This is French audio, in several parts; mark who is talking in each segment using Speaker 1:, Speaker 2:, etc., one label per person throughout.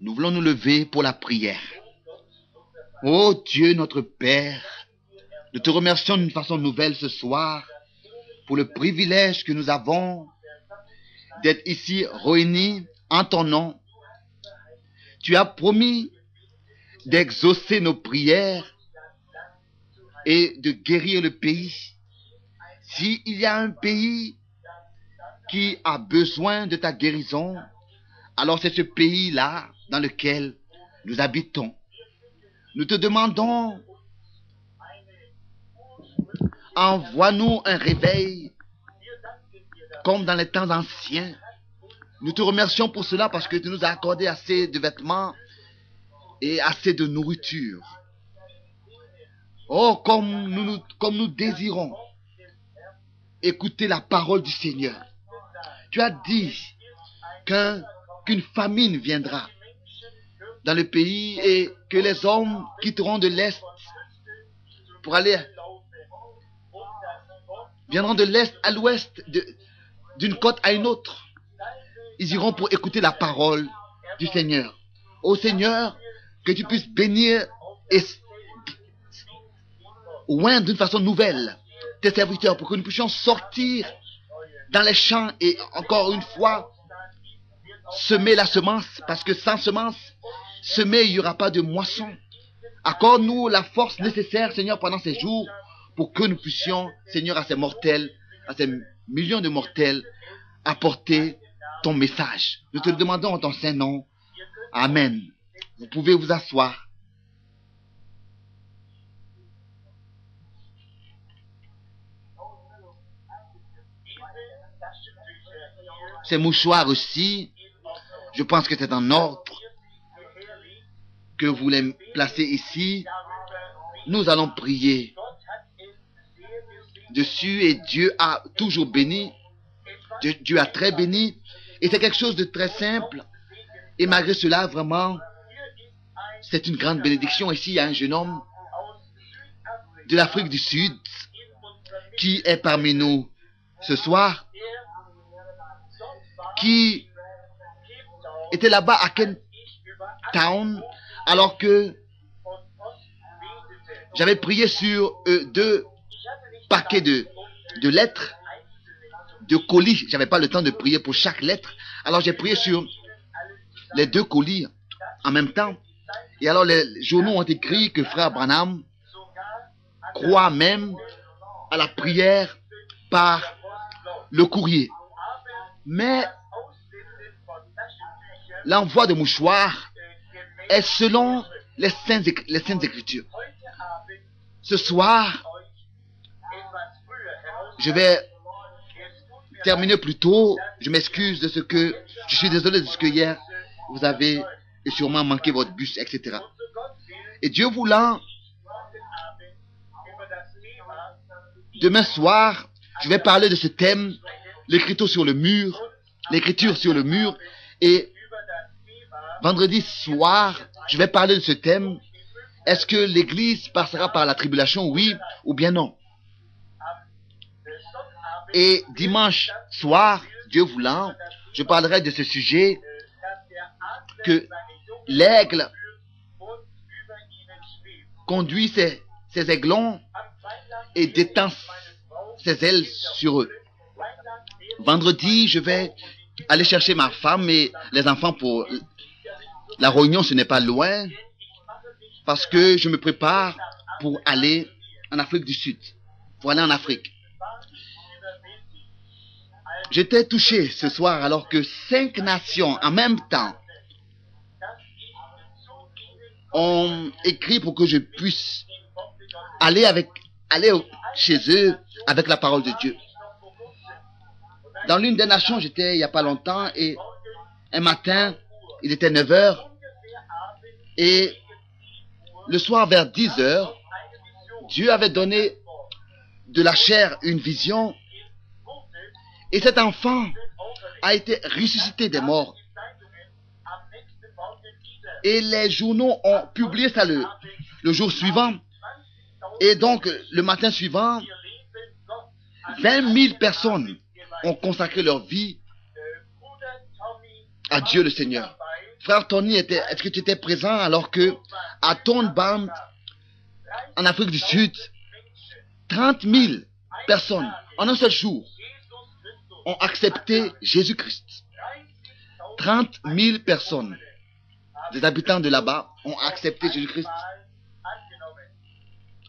Speaker 1: nous voulons nous lever pour la prière. Ô Dieu notre Père, nous te remercions d'une façon nouvelle ce soir pour le privilège que nous avons d'être ici réunis en ton nom. Tu as promis d'exaucer nos prières et de guérir le pays. S'il y a un pays qui a besoin de ta guérison, alors c'est ce pays-là dans lequel nous habitons. Nous te demandons, envoie-nous un réveil comme dans les temps anciens. Nous te remercions pour cela parce que tu nous as accordé assez de vêtements et assez de nourriture. Oh, comme nous désirons écouter la parole du Seigneur. Tu as dit qu'une famine viendra dans le pays et que les hommes quitteront de l'Est pour viendront de l'Est à l'Ouest, d'une côte à une autre. Ils iront pour écouter la parole du Seigneur. Ô Seigneur, que tu puisses bénir et oindre d'une façon nouvelle tes serviteurs pour que nous puissions sortir dans les champs et encore une fois semer la semence, parce que sans semence, semer, il n'y aura pas de moisson. Accorde-nous la force nécessaire, Seigneur, pendant ces jours pour que nous puissions, Seigneur, à ces mortels, à ces millions de mortels, apporter ton message. Nous te le demandons en ton saint nom. Amen. Vous pouvez vous asseoir. Ces mouchoirs aussi, je pense que c'est en ordre que vous les placez ici. Nous allons prier dessus et Dieu a toujours béni. Dieu a très béni. Et c'est quelque chose de très simple. Et malgré cela, vraiment, c'est une grande bénédiction. Ici, il y a un jeune homme de l'Afrique du Sud qui est parmi nous ce soir, qui était là-bas à Cape Town, alors que j'avais prié sur 2 paquets de lettres, de colis. J'avais pas le temps de prier pour chaque lettre. Alors j'ai prié sur les 2 colis en même temps. Et alors les journaux ont écrit que frère Branham croit même à la prière par le courrier. Mais l'envoi de mouchoirs est selon les saintes écritures. Ce soir, je vais terminer plus tôt. Je m'excuse de ce que... Je suis désolé de ce que hier, vous avez sûrement manqué votre bus, etc. Et Dieu voulant, demain soir, je vais parler de ce thème, l'écriture sur le mur, et vendredi soir, je vais parler de ce thème. Est-ce que l'Église passera par la tribulation, oui ou bien non? Et dimanche soir, Dieu voulant, je parlerai de ce sujet, que l'aigle conduit ses aiglons et détend ses ailes sur eux. Vendredi, je vais aller chercher ma femme et les enfants pour la réunion. Ce n'est pas loin, parce que je me prépare pour aller en Afrique du Sud, pour aller en Afrique. J'étais touché ce soir alors que 5 nations en même temps ont écrit pour que je puisse aller chez eux avec la parole de Dieu. Dans l'une des nations, j'étais il n'y a pas longtemps et un matin, il était 9 heures et le soir vers 10 heures, Dieu avait donné de la chair une vision et cet enfant a été ressuscité des morts. Et les journaux ont publié ça le jour suivant. Et donc, le matin suivant, 20 000 personnes ont consacré leur vie à Dieu le Seigneur. frère Tony, est-ce que tu étais présent alors que à Tonbam, en Afrique du Sud, 30 000 personnes en un seul jour ont accepté Jésus-Christ. 30 000 personnes, des habitants de là-bas, ont accepté Jésus-Christ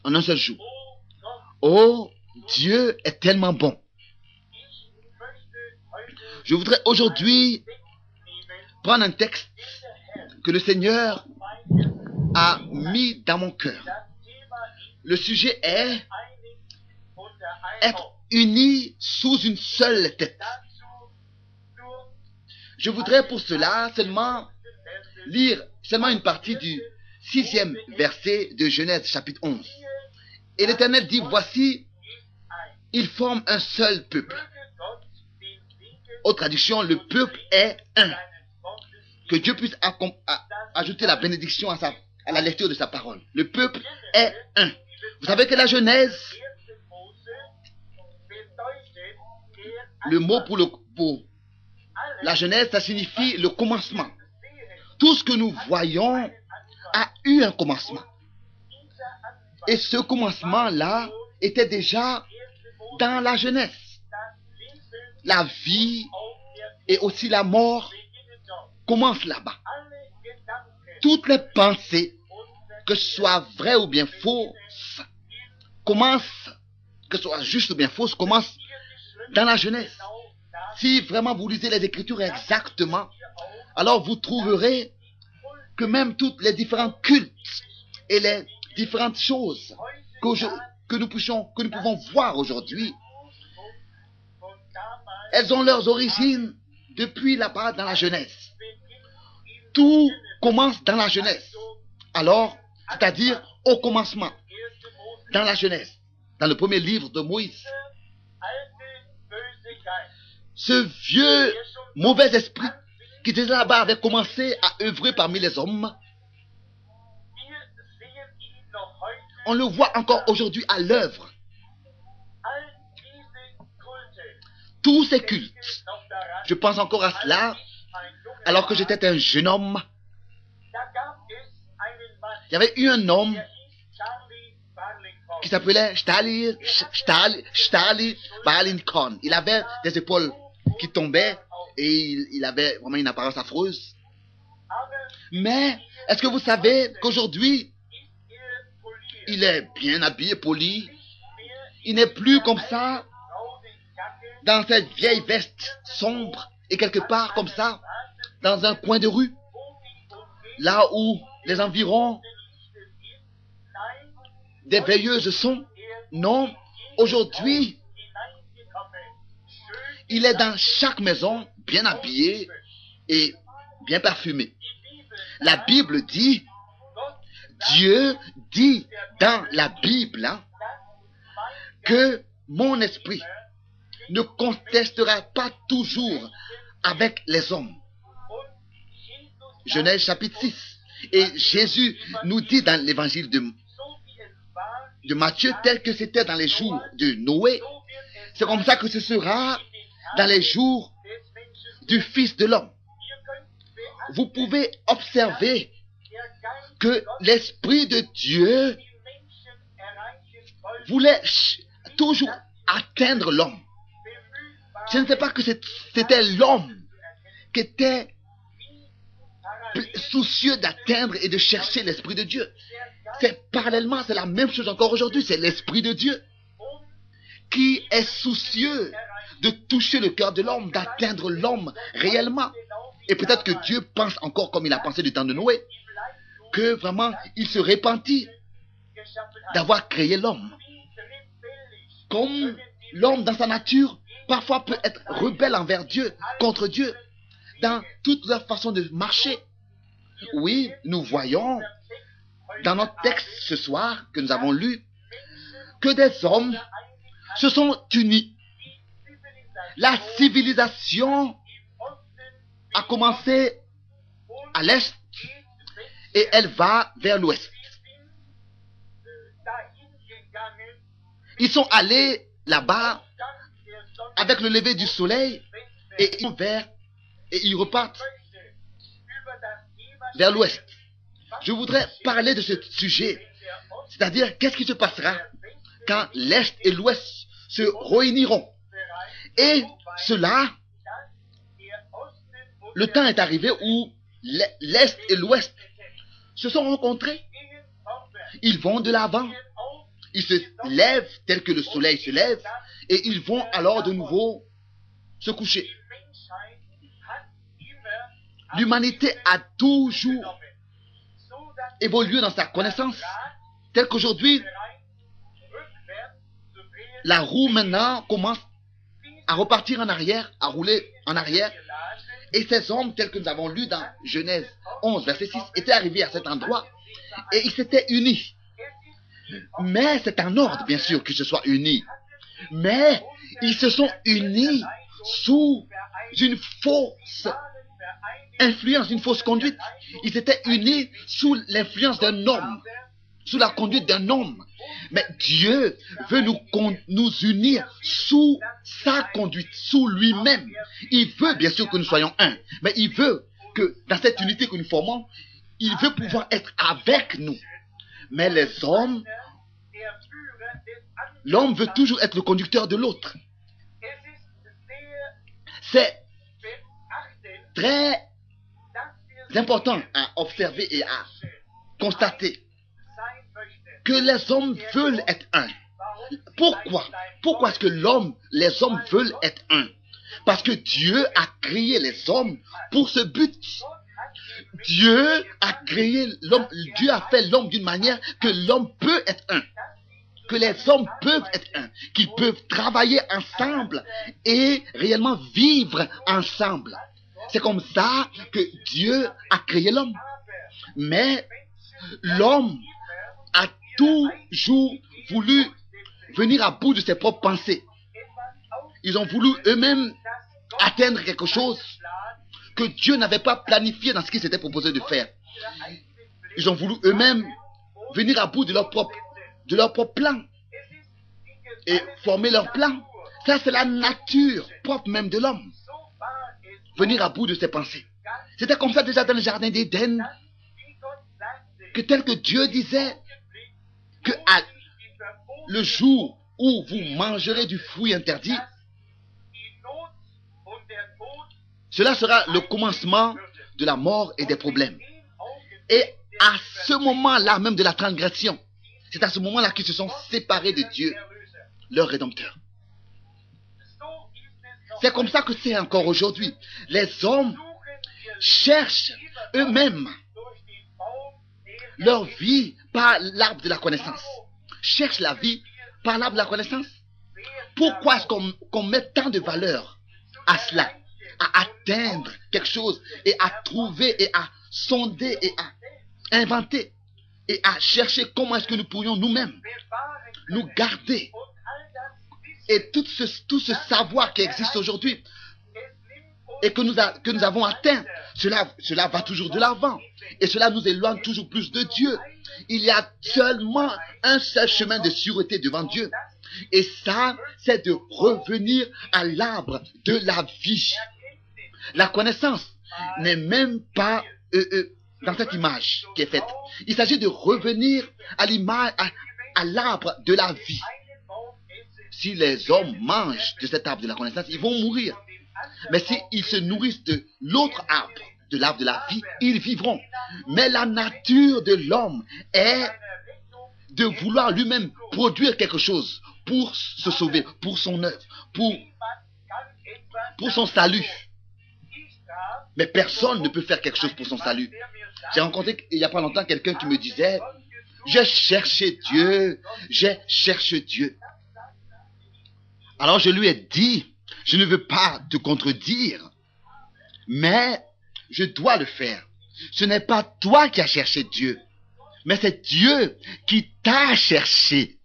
Speaker 1: en un seul jour. Oh, Dieu est tellement bon. Je voudrais aujourd'hui prendre un texte que le Seigneur a mis dans mon cœur. Le sujet est être unis sous une seule tête. Je voudrais pour cela seulement lire une partie du 6e verset de Genèse chapitre 11. Et l'Éternel dit, voici, ils forment un seul peuple. Autre traduction, le peuple est un. Que Dieu puisse ajouter la bénédiction à la lecture de sa parole. Le peuple est un. Vous savez que la Genèse, le mot pour la Genèse, ça signifie le commencement. Tout ce que nous voyons a eu un commencement. Et ce commencement-là était déjà dans la Genèse. La vie et aussi la mort commencent là-bas. Toutes les pensées, que ce soit vrai ou bien fausses, commencent, que ce soit juste ou bien fausse, commencent dans la Genèse. Si vraiment vous lisez les Écritures exactement, alors vous trouverez que même toutes les différents cultes et les différentes choses que nous pouvons voir aujourd'hui, elles ont leurs origines depuis là-bas dans la Genèse. Tout commence dans la Genèse. Alors, c'est-à-dire au commencement, dans la Genèse, dans le premier livre de Moïse. Ce vieux mauvais esprit qui était là-bas avait commencé à œuvrer parmi les hommes. On le voit encore aujourd'hui à l'œuvre. Tous ces cultes, je pense encore à cela, alors que j'étais un jeune homme. Il y avait eu un homme qui s'appelait Stali Barlinkon. Il avait des épaules qui tombaient et il avait vraiment une apparence affreuse. Mais est-ce que vous savez qu'aujourd'hui, il est bien habillé, poli. Il n'est plus comme ça, dans cette vieille veste sombre et quelque part comme ça, dans un coin de rue, là où les environs des veilleuses sont. Non, aujourd'hui, il est dans chaque maison, bien habillé et bien parfumé. La Bible dit, Dieu dit dans la Bible que mon esprit ne contestera pas toujours avec les hommes. Genèse chapitre 6. Et Jésus nous dit dans l'évangile de Matthieu, tel que c'était dans les jours de Noé, c'est comme ça que ce sera dans les jours du Fils de l'homme. Vous pouvez observer que l'Esprit de Dieu voulait toujours atteindre l'homme. Je ne sais pas que c'était l'homme qui était soucieux d'atteindre et de chercher l'Esprit de Dieu. C'est parallèlement, c'est la même chose encore aujourd'hui. C'est l'Esprit de Dieu qui est soucieux de toucher le cœur de l'homme, d'atteindre l'homme réellement. Et peut-être que Dieu pense encore comme il a pensé du temps de Noé, que vraiment il se repentit d'avoir créé l'homme. Comme l'homme dans sa nature parfois peut être rebelle envers Dieu, contre Dieu, dans toute leur façon de marcher. Oui, nous voyons dans notre texte ce soir que nous avons lu que des hommes se sont unis. La civilisation a commencé à l'est et elle va vers l'ouest. Ils sont allés là-bas avec le lever du soleil et ils vont vers et ils repartent vers l'ouest. Je voudrais parler de ce sujet, c'est-à-dire qu'est-ce qui se passera quand l'Est et l'Ouest se réuniront. Et cela, le temps est arrivé où l'Est et l'Ouest se sont rencontrés. Ils vont de l'avant. Ils se lèvent tel que le soleil se lève et ils vont alors de nouveau se coucher. L'humanité a toujours évolué dans sa connaissance, tel qu'aujourd'hui, la roue maintenant commence à repartir en arrière, à rouler en arrière. Et ces hommes, tels que nous avons lu dans Genèse 11, verset 6, étaient arrivés à cet endroit et ils s'étaient unis. Mais c'est un ordre, bien sûr, qu'ils se soient unis. Mais ils se sont unis sous une fausse influence, une fausse conduite. Ils étaient unis sous l'influence d'un homme, sous la conduite d'un homme. Mais Dieu veut nous unir sous sa conduite, sous lui-même. Il veut bien sûr que nous soyons un, mais il veut que dans cette unité que nous formons, il veut pouvoir être avec nous. Mais les hommes, l'homme veut toujours être le conducteur de l'autre. C'est très important à observer et à constater que les hommes veulent être un. Pourquoi? Pourquoi est-ce que les hommes veulent être un? Parce que Dieu a créé les hommes pour ce but. Dieu a créé l'homme, Dieu a fait l'homme d'une manière que l'homme peut être un. Que les hommes peuvent être un. Qu'ils peuvent travailler ensemble et réellement vivre ensemble. C'est comme ça que Dieu a créé l'homme. Mais l'homme a toujours voulu venir à bout de ses propres pensées. Ils ont voulu eux-mêmes atteindre quelque chose que Dieu n'avait pas planifié dans ce qu'ils s'étaient proposé de faire. Ils ont voulu eux-mêmes venir à bout de leur propre plan et former leur plan. Ça, c'est la nature propre même de l'homme. Venir à bout de ses pensées. C'était comme ça déjà dans le jardin d'Éden, que tel que Dieu disait que le jour où vous mangerez du fruit interdit, cela sera le commencement de la mort et des problèmes. Et à ce moment-là même de la transgression, c'est à ce moment-là qu'ils se sont séparés de Dieu, leur Rédempteur. C'est comme ça que c'est encore aujourd'hui. Les hommes cherchent eux-mêmes leur vie par l'arbre de la connaissance. Cherchent la vie par l'arbre de la connaissance. Pourquoi est-ce qu'on met tant de valeur à cela? À atteindre quelque chose et à trouver et à sonder et à inventer et à chercher comment est-ce que nous pourrions nous-mêmes nous garder. Et tout ce savoir qui existe aujourd'hui et que nous avons atteint, cela va toujours de l'avant. Et cela nous éloigne toujours plus de Dieu. Il y a seulement un seul chemin de sûreté devant Dieu. Et ça, c'est de revenir à l'arbre de la vie. La connaissance n'est même pas dans cette image qui est faite. Il s'agit de revenir à l'image, à l'arbre de la vie. Si les hommes mangent de cet arbre de la connaissance, ils vont mourir. Mais s'ils se nourrissent de l'autre arbre, de l'arbre de la vie, ils vivront. Mais la nature de l'homme est de vouloir lui-même produire quelque chose pour se sauver, pour son œuvre, pour son salut. Mais personne ne peut faire quelque chose pour son salut. J'ai rencontré il n'y a pas longtemps quelqu'un qui me disait, j'ai cherché Dieu, j'ai cherché Dieu. Alors je lui ai dit, je ne veux pas te contredire, mais je dois le faire. Ce n'est pas toi qui as cherché Dieu, mais c'est Dieu qui t'a cherché.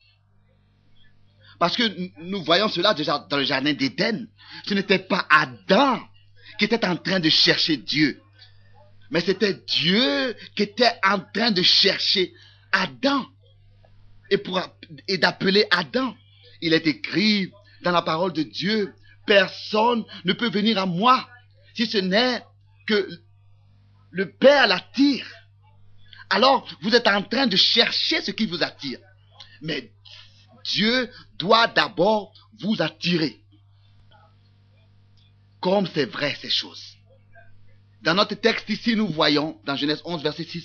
Speaker 1: Parce que nous voyons cela déjà dans le jardin d'Éden. Ce n'était pas Adam qui était en train de chercher Dieu, mais c'était Dieu qui était en train de chercher Adam et d'appeler Adam. Il est écrit dans la parole de Dieu, personne ne peut venir à moi si ce n'est que le Père l'attire, alors vous êtes en train de chercher ce qui vous attire. Mais Dieu doit d'abord vous attirer. Comme c'est vrai ces choses. Dans notre texte ici, nous voyons, dans Genèse 11, verset 6,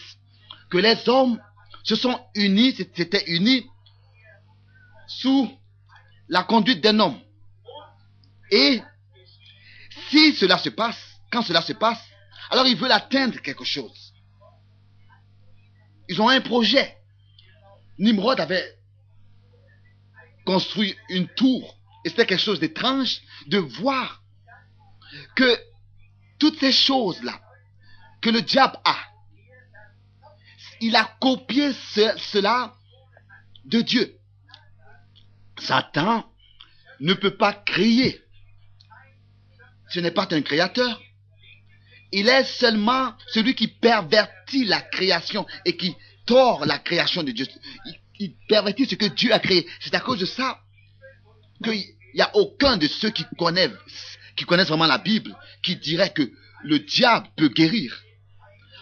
Speaker 1: que les hommes se sont unis, s'étaient unis sous la conduite d'un homme. Et si cela se passe, quand cela se passe, alors ils veulent atteindre quelque chose. Ils ont un projet. Nimrod avait construit une tour. Et c'était quelque chose d'étrange de voir que toutes ces choses-là que le diable a, il a copié cela de Dieu. Satan ne peut pas créer. Ce n'est pas un créateur. Il est seulement celui qui pervertit la création et qui tord la création de Dieu. Il pervertit ce que Dieu a créé. C'est à cause de ça qu'il n'y a aucun de ceux qui connaissent vraiment la Bible qui dirait que le diable peut guérir.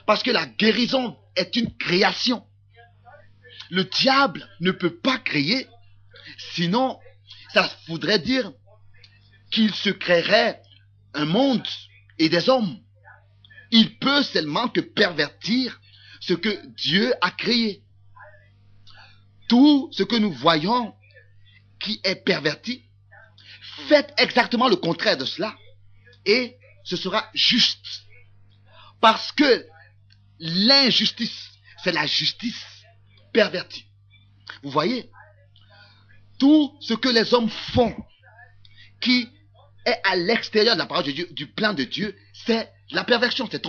Speaker 1: Parce que la guérison est une création. Le diable ne peut pas créer, sinon ça voudrait dire qu'il se créerait un monde et des hommes. Il peut seulement que pervertir ce que Dieu a créé. Tout ce que nous voyons qui est perverti, faites exactement le contraire de cela et ce sera juste. Parce que l'injustice, c'est la justice pervertie. Vous voyez, tout ce que les hommes font qui est à l'extérieur de la parole de Dieu, du plan de Dieu, c'est la perversion, c'est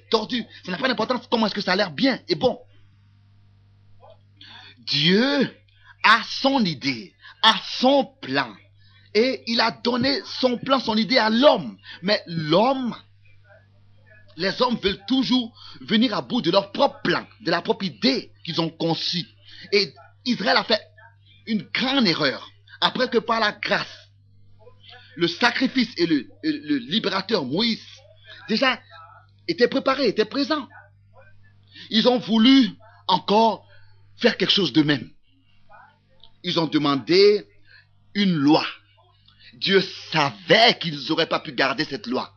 Speaker 1: tordu. Ça n'a pas d'importance comment est-ce que ça a l'air bien et bon. Dieu a son idée, a son plan. Et il a donné son plan, son idée à l'homme. Mais les hommes veulent toujours venir à bout de leur propre plan, de la propre idée qu'ils ont conçue. Et Israël a fait une grande erreur. Après que par la grâce, le sacrifice et le libérateur Moïse, déjà, étaient préparés, étaient présents. Ils ont voulu encore faire quelque chose d'eux-mêmes. Ils ont demandé une loi. Dieu savait qu'ils n'auraient pas pu garder cette loi.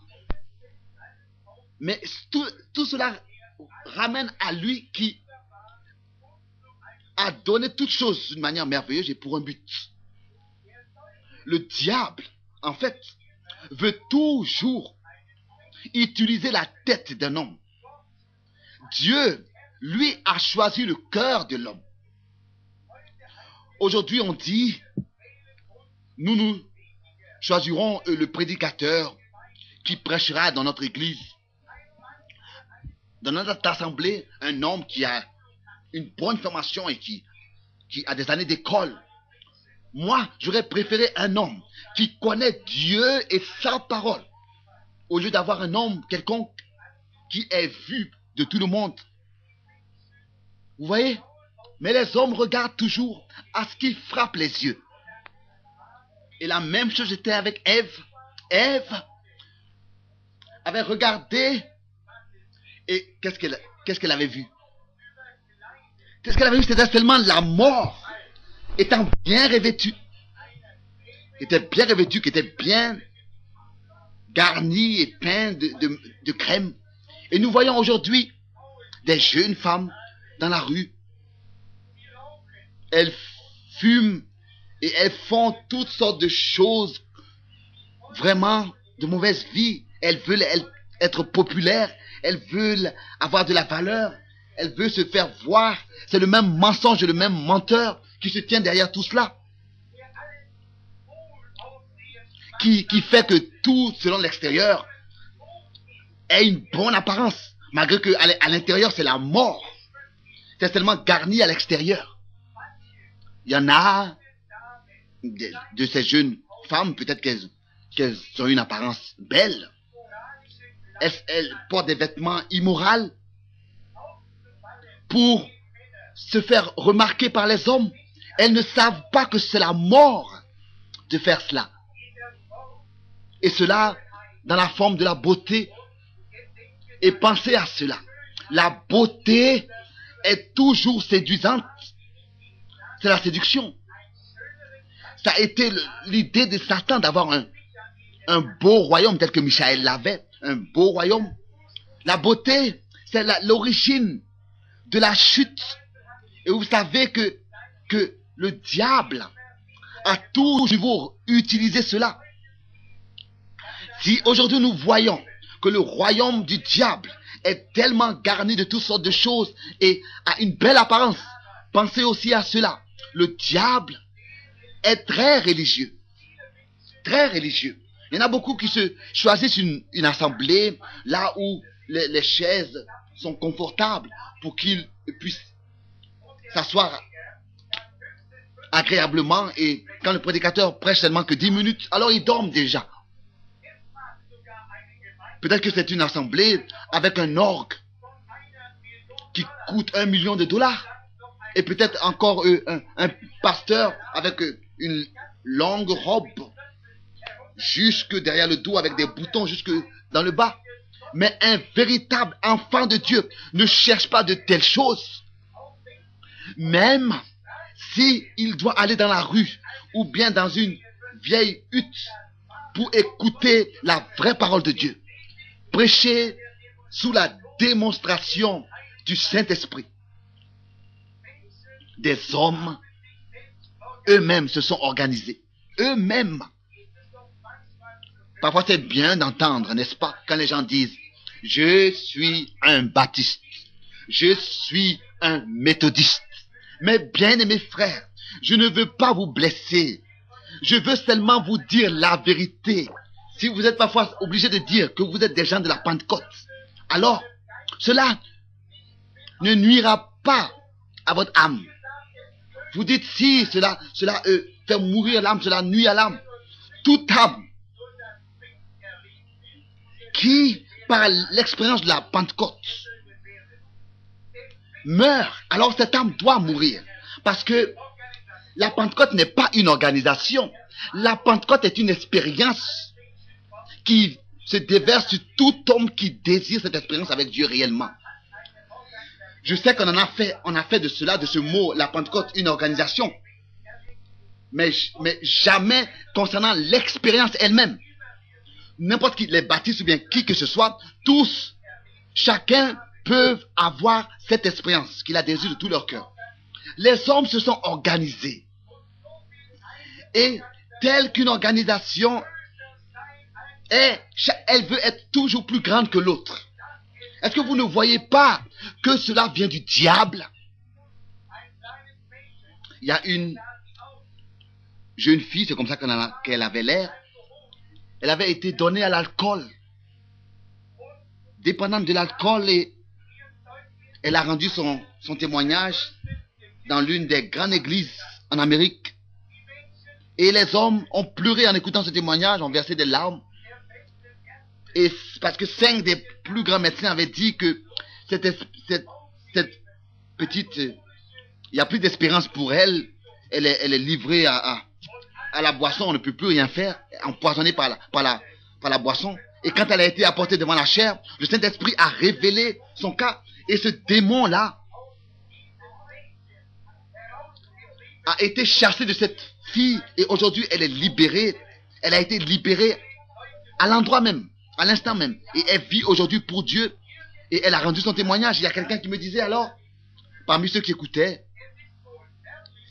Speaker 1: Mais tout cela ramène à lui qui a donné toutes choses d'une manière merveilleuse et pour un but. Le diable, en fait, veut toujours utiliser la tête d'un homme. Dieu, lui, a choisi le cœur de l'homme. Aujourd'hui, on dit, nous choisirons le prédicateur qui prêchera dans notre église, dans notre assemblée, un homme qui a une bonne formation et qui a des années d'école. Moi, j'aurais préféré un homme qui connaît Dieu et sa parole, au lieu d'avoir un homme quelconque qui est vu de tout le monde. Vous voyez? Mais les hommes regardent toujours à ce qui frappe les yeux. Et la même chose était avec Ève. Ève avait regardé et qu'est-ce qu'elle avait vu? Qu'est-ce qu'elle avait vu? C'était seulement la mort étant bien revêtue. Était bien revêtue, qui était bien garnie et peinte de crème. Et nous voyons aujourd'hui des jeunes femmes dans la rue. Elles fument et elles font toutes sortes de choses vraiment de mauvaise vie. Elles veulent être populaires, elles veulent avoir de la valeur, elles veulent se faire voir. C'est le même mensonge, le même menteur qui se tient derrière tout cela. Qui fait que tout, selon l'extérieur, ait une bonne apparence. Malgré qu'à l'intérieur, c'est la mort. C'est seulement garni à l'extérieur. Il y en a de ces jeunes femmes, peut-être qu'elles ont une apparence belle. Elles portent des vêtements immoraux pour se faire remarquer par les hommes. Elles ne savent pas que c'est la mort de faire cela. Et cela dans la forme de la beauté. Et pensez à cela. La beauté est toujours séduisante. C'est la séduction. Ça a été l'idée de Satan d'avoir un beau royaume tel que Michaël l'avait. Un beau royaume. La beauté, c'est l'origine de la chute. Et vous savez que le diable a toujours utilisé cela. Si aujourd'hui nous voyons que le royaume du diable est tellement garni de toutes sortes de choses et a une belle apparence, pensez aussi à cela. Le diable est très religieux. Très religieux. Il y en a beaucoup qui se choisissent une assemblée là où les chaises sont confortables pour qu'ils puissent s'asseoir agréablement, et quand le prédicateur prêche seulement que 10 minutes, alors ils dorment déjà. Peut-être que c'est une assemblée avec un orgue qui coûte $1 million. Et peut-être encore un pasteur avec une longue robe jusque derrière le dos avec des boutons jusque dans le bas. Mais un véritable enfant de Dieu ne cherche pas de telles choses. Même s'il doit aller dans la rue ou bien dans une vieille hutte pour écouter la vraie parole de Dieu, prêcher sous la démonstration du Saint-Esprit. Des hommes eux-mêmes se sont organisés. Eux-mêmes. Parfois c'est bien d'entendre, n'est-ce pas, quand les gens disent « Je suis un baptiste. Je suis un méthodiste. » Mais bien-aimés frères, je ne veux pas vous blesser. Je veux seulement vous dire la vérité. Si vous êtes parfois obligé de dire que vous êtes des gens de la Pentecôte, alors cela ne nuira pas à votre âme. Vous dites si cela fait mourir l'âme, cela nuit à l'âme. Toute âme qui, par l'expérience de la Pentecôte, meurt, alors cette âme doit mourir. Parce que la Pentecôte n'est pas une organisation. La Pentecôte est une expérience qui se déverse sur tout homme qui désire cette expérience avec Dieu réellement. Je sais qu'on a fait de cela, de ce mot, la Pentecôte, une organisation. Mais jamais concernant l'expérience elle-même. N'importe qui, les baptistes ou bien qui que ce soit, tous, chacun peuvent avoir cette expérience qu'il a désiré de tout leur cœur. Les hommes se sont organisés. Et telle qu'une organisation elle veut être toujours plus grande que l'autre. Est-ce que vous ne voyez pas que cela vient du diable? Il y a une jeune fille, c'est comme ça qu'elle avait l'air. Elle avait été donnée à l'alcool. Dépendante de l'alcool, et elle a rendu son témoignage dans l'une des grandes églises en Amérique. Et les hommes ont pleuré en écoutant ce témoignage, ont versé des larmes. Et parce que 5 des plus grands médecins avaient dit que cette petite, il n'y a plus d'espérance pour elle. Elle est livrée à la boisson, on ne peut plus rien faire, empoisonnée par la boisson. Et quand elle a été apportée devant la chair, le Saint-Esprit a révélé son cas. Et ce démon-là a été chassé de cette fille. Et aujourd'hui, elle est libérée. Elle a été libérée à l'endroit même, à l'instant même. Et elle vit aujourd'hui pour Dieu. Et elle a rendu son témoignage. Il y a quelqu'un qui me disait alors, parmi ceux qui écoutaient,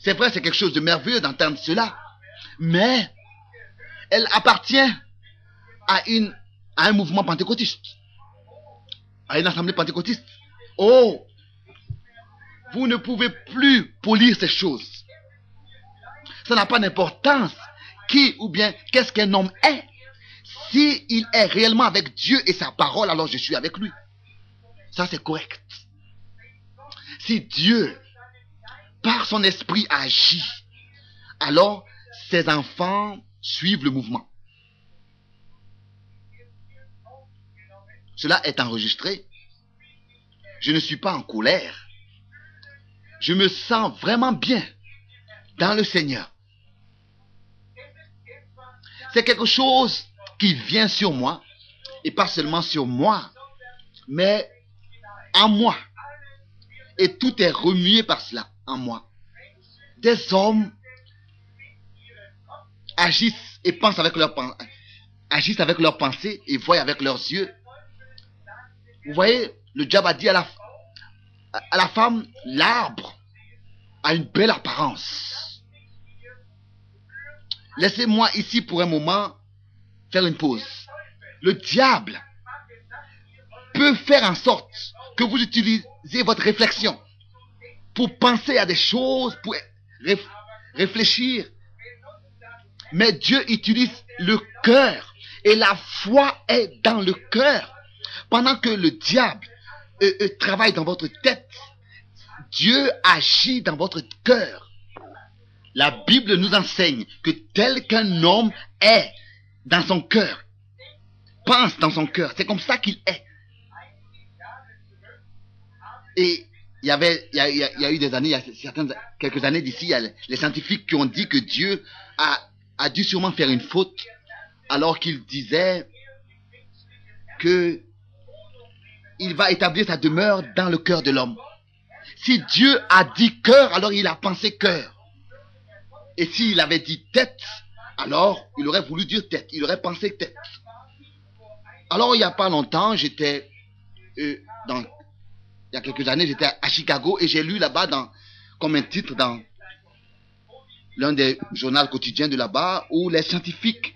Speaker 1: c'est vrai, c'est quelque chose de merveilleux d'entendre cela. Mais elle appartient à un mouvement pentecôtiste, à une assemblée pentecôtiste. Oh, vous ne pouvez plus polir ces choses. Ça n'a pas d'importance qui ou bien qu'est-ce qu'un homme est. S'il est réellement avec Dieu et sa parole, alors je suis avec lui. Ça, c'est correct. Si Dieu, par son esprit, agit, alors ses enfants suivent le mouvement. Cela est enregistré. Je ne suis pas en colère. Je me sens vraiment bien dans le Seigneur. C'est quelque chose qui vient sur moi, et pas seulement sur moi, mais en moi. Et tout est remué par cela en moi. Des hommes agissent et pensent avec agissent avec leurs pensées et voient avec leurs yeux. Vous voyez, le diable a dit à la femme, l'arbre a une belle apparence. Laissez-moi ici pour un moment faire une pause. Le diable peut faire en sorte que vous utilisez votre réflexion pour penser à des choses, pour réfléchir. Mais Dieu utilise le cœur et la foi est dans le cœur. Pendant que le diable travaille dans votre tête, Dieu agit dans votre cœur. La Bible nous enseigne que tel qu'un homme est dans son cœur, pense dans son cœur, c'est comme ça qu'il est. Et il y a eu des années, quelques années d'ici, il y a les scientifiques qui ont dit que Dieu a dû sûrement faire une faute alors qu'il disait que il va établir sa demeure dans le cœur de l'homme. Si Dieu a dit cœur, alors il a pensé cœur. Et s'il avait dit tête, alors il aurait voulu dire tête. Il aurait pensé tête. Alors il n'y a pas longtemps, il y a quelques années, j'étais à Chicago et j'ai lu là-bas comme un titre dans l'un des journaux quotidiens de là-bas où les scientifiques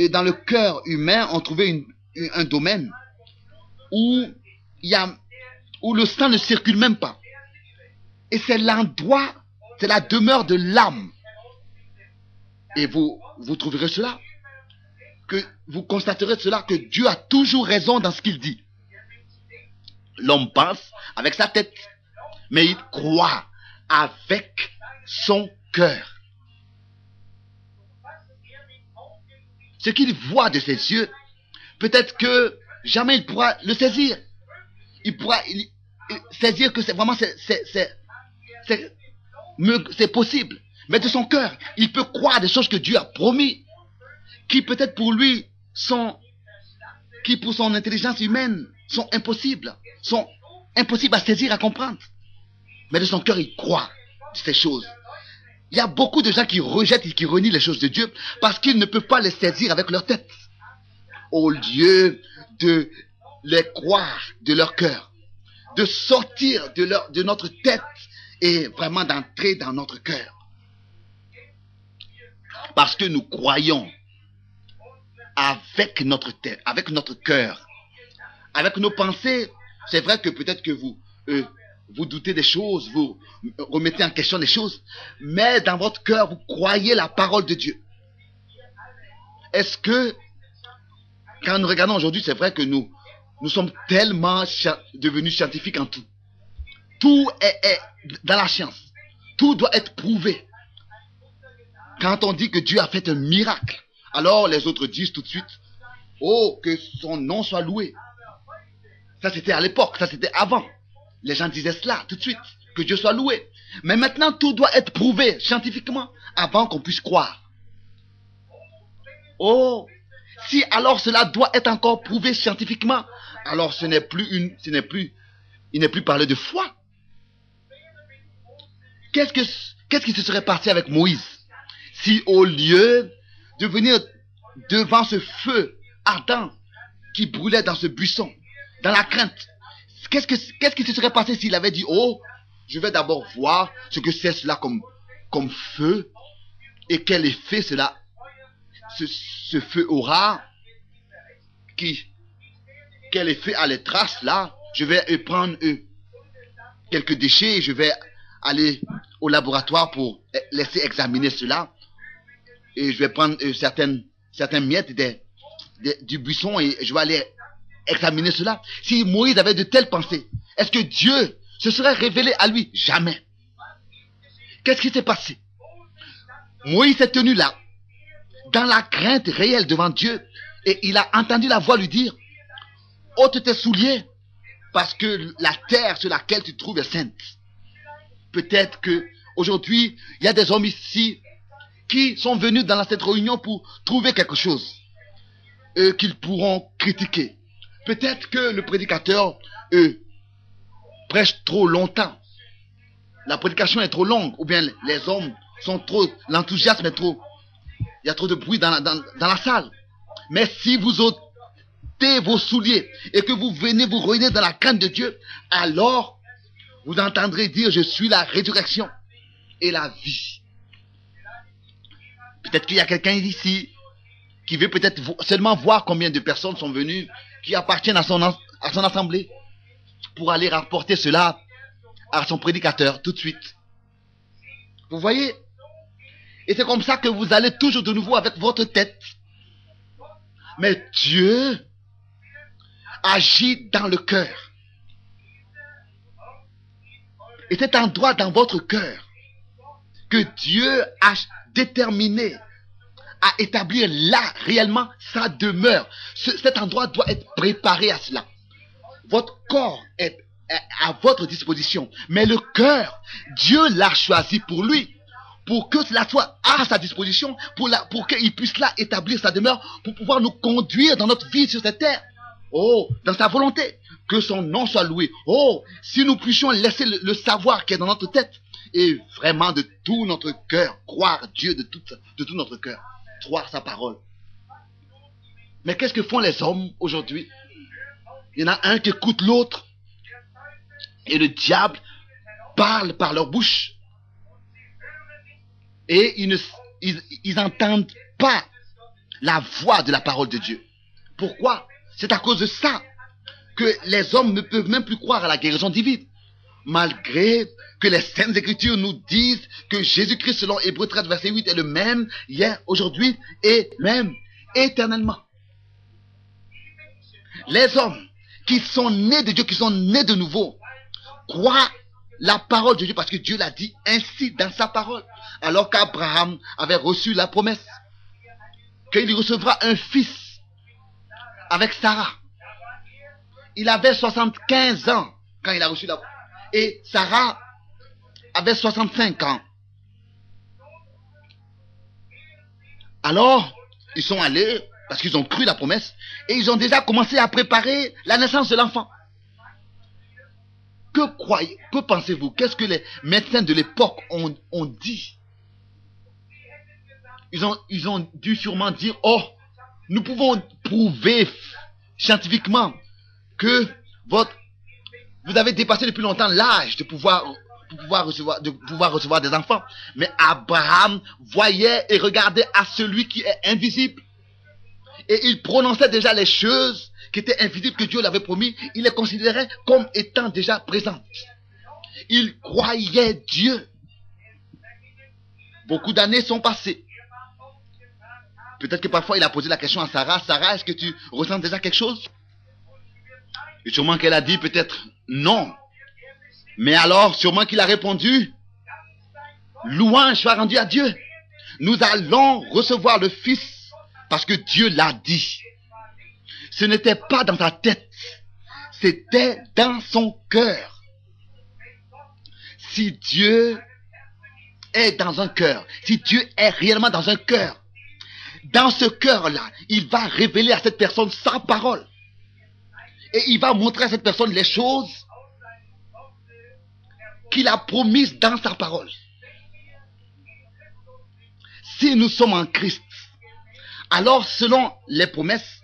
Speaker 1: dans le cœur humain ont trouvé un domaine où le sang ne circule même pas. Et c'est l'endroit, c'est la demeure de l'âme. Et vous trouverez cela, que vous constaterez cela, que Dieu a toujours raison dans ce qu'il dit. L'homme pense avec sa tête, mais il croit avec son cœur. Ce qu'il voit de ses yeux, peut-être que jamais il pourra le saisir. Il pourra saisir que c'est vraiment c'est possible. Mais de son cœur, il peut croire des choses que Dieu a promis, qui peut-être pour lui qui pour son intelligence humaine sont impossibles à saisir, à comprendre. Mais de son cœur, il croit ces choses. Il y a beaucoup de gens qui rejettent et qui renient les choses de Dieu parce qu'ils ne peuvent pas les saisir avec leur tête. Au lieu de les croire de leur cœur, de sortir de notre tête et vraiment d'entrer dans notre cœur. Parce que nous croyons avec notre tête, avec notre cœur, avec nos pensées. C'est vrai que peut-être que vous doutez des choses, vous remettez en question des choses, mais dans votre cœur, vous croyez la parole de Dieu. Est-ce que, quand nous regardons aujourd'hui, c'est vrai que nous sommes tellement devenus scientifiques en tout. Tout est dans la science. Tout doit être prouvé. Quand on dit que Dieu a fait un miracle, alors les autres disent tout de suite, oh, que son nom soit loué. Ça c'était à l'époque, ça c'était avant. Les gens disaient cela tout de suite, que Dieu soit loué. Mais maintenant tout doit être prouvé scientifiquement avant qu'on puisse croire. Oh, si alors cela doit être encore prouvé scientifiquement, alors il n'est plus parlé de foi. Qu'est-ce qui se serait passé avec Moïse si au lieu de venir devant ce feu ardent qui brûlait dans ce buisson, dans la crainte, qu'est-ce qui se serait passé s'il avait dit, oh, je vais d'abord voir ce que c'est cela comme feu et quel effet ce feu aura, quel effet a les traces là. Je vais prendre quelques déchets et je vais aller au laboratoire pour laisser examiner cela. Et je vais prendre certains miettes du buisson et je vais aller examiner cela. Si Moïse avait de telles pensées, est-ce que Dieu se serait révélé à lui? Jamais. Qu'est-ce qui s'est passé? Moïse s'est tenu là, dans la crainte réelle devant Dieu, et il a entendu la voix lui dire, ôte tes souliers, parce que la terre sur laquelle tu te trouves est sainte. Peut-être que aujourd'hui, il y a des hommes ici qui sont venus dans cette réunion pour trouver quelque chose qu'ils pourront critiquer. Peut-être que le prédicateur prêche trop longtemps. La prédication est trop longue. Ou bien les hommes sont trop... L'enthousiasme est trop... Il y a trop de bruit dans la salle. Mais si vous ôtez vos souliers et que vous venez vous ruiner dans la crainte de Dieu, alors vous entendrez dire, je suis la résurrection et la vie. Peut-être qu'il y a quelqu'un ici qui veut peut-être seulement voir combien de personnes sont venues, qui appartiennent à son assemblée, pour aller rapporter cela à son prédicateur tout de suite. Vous voyez? Et c'est comme ça que vous allez toujours de nouveau avec votre tête. Mais Dieu agit dans le cœur. Et c'est un endroit dans votre cœur que Dieu a déterminé à établir là réellement sa demeure. Cet endroit doit être préparé à cela. Votre corps est à votre disposition. Mais le cœur, Dieu l'a choisi pour lui. Pour que cela soit à sa disposition. Pour qu'il puisse là établir sa demeure. Pour pouvoir nous conduire dans notre vie sur cette terre. Oh, dans sa volonté. Que son nom soit loué. Oh, si nous puissions laisser le savoir qui est dans notre tête. Et vraiment de tout notre cœur. Croire Dieu de tout notre cœur. Croire sa parole. Mais qu'est-ce que font les hommes aujourd'hui? Il y en a un qui écoute l'autre. Et le diable parle par leur bouche. Et ils n'entendent pas la voix de la parole de Dieu. Pourquoi? C'est à cause de ça que les hommes ne peuvent même plus croire à la guérison divine. Malgré que les Saintes Écritures nous disent que Jésus-Christ, selon Hébreux 13, verset 8, est le même hier, aujourd'hui et même éternellement. Les hommes qui sont nés de Dieu, qui sont nés de nouveau, croient la parole de Dieu parce que Dieu l'a dit ainsi dans sa parole. Alors qu'Abraham avait reçu la promesse qu'il recevra un fils avec Sarah. Il avait 75 ans quand il a reçu la promesse. Et Sarah avait 65 ans. Alors, ils sont allés, parce qu'ils ont cru la promesse, et ils ont déjà commencé à préparer la naissance de l'enfant. Que pensez-vous? Qu'est-ce que les médecins de l'époque ont dit? Ils ont dû sûrement dire, oh, nous pouvons prouver scientifiquement que vous avez dépassé depuis longtemps l'âge de pouvoir recevoir des enfants. Mais Abraham voyait et regardait à celui qui est invisible. Et il prononçait déjà les choses qui étaient invisibles que Dieu l'avait promis. Il les considérait comme étant déjà présentes. Il croyait Dieu. Beaucoup d'années sont passées. Peut-être que parfois il a posé la question à Sarah. Sarah, est-ce que tu ressens déjà quelque chose? Et sûrement qu'elle a dit peut-être non. Mais alors, sûrement qu'il a répondu, louange soit rendue à Dieu. Nous allons recevoir le Fils parce que Dieu l'a dit. Ce n'était pas dans sa tête, c'était dans son cœur. Si Dieu est dans un cœur, si Dieu est réellement dans un cœur, dans ce cœur-là, il va révéler à cette personne sa parole. Et il va montrer à cette personne les choses qu'il a promises dans sa parole. Si nous sommes en Christ, alors selon les promesses,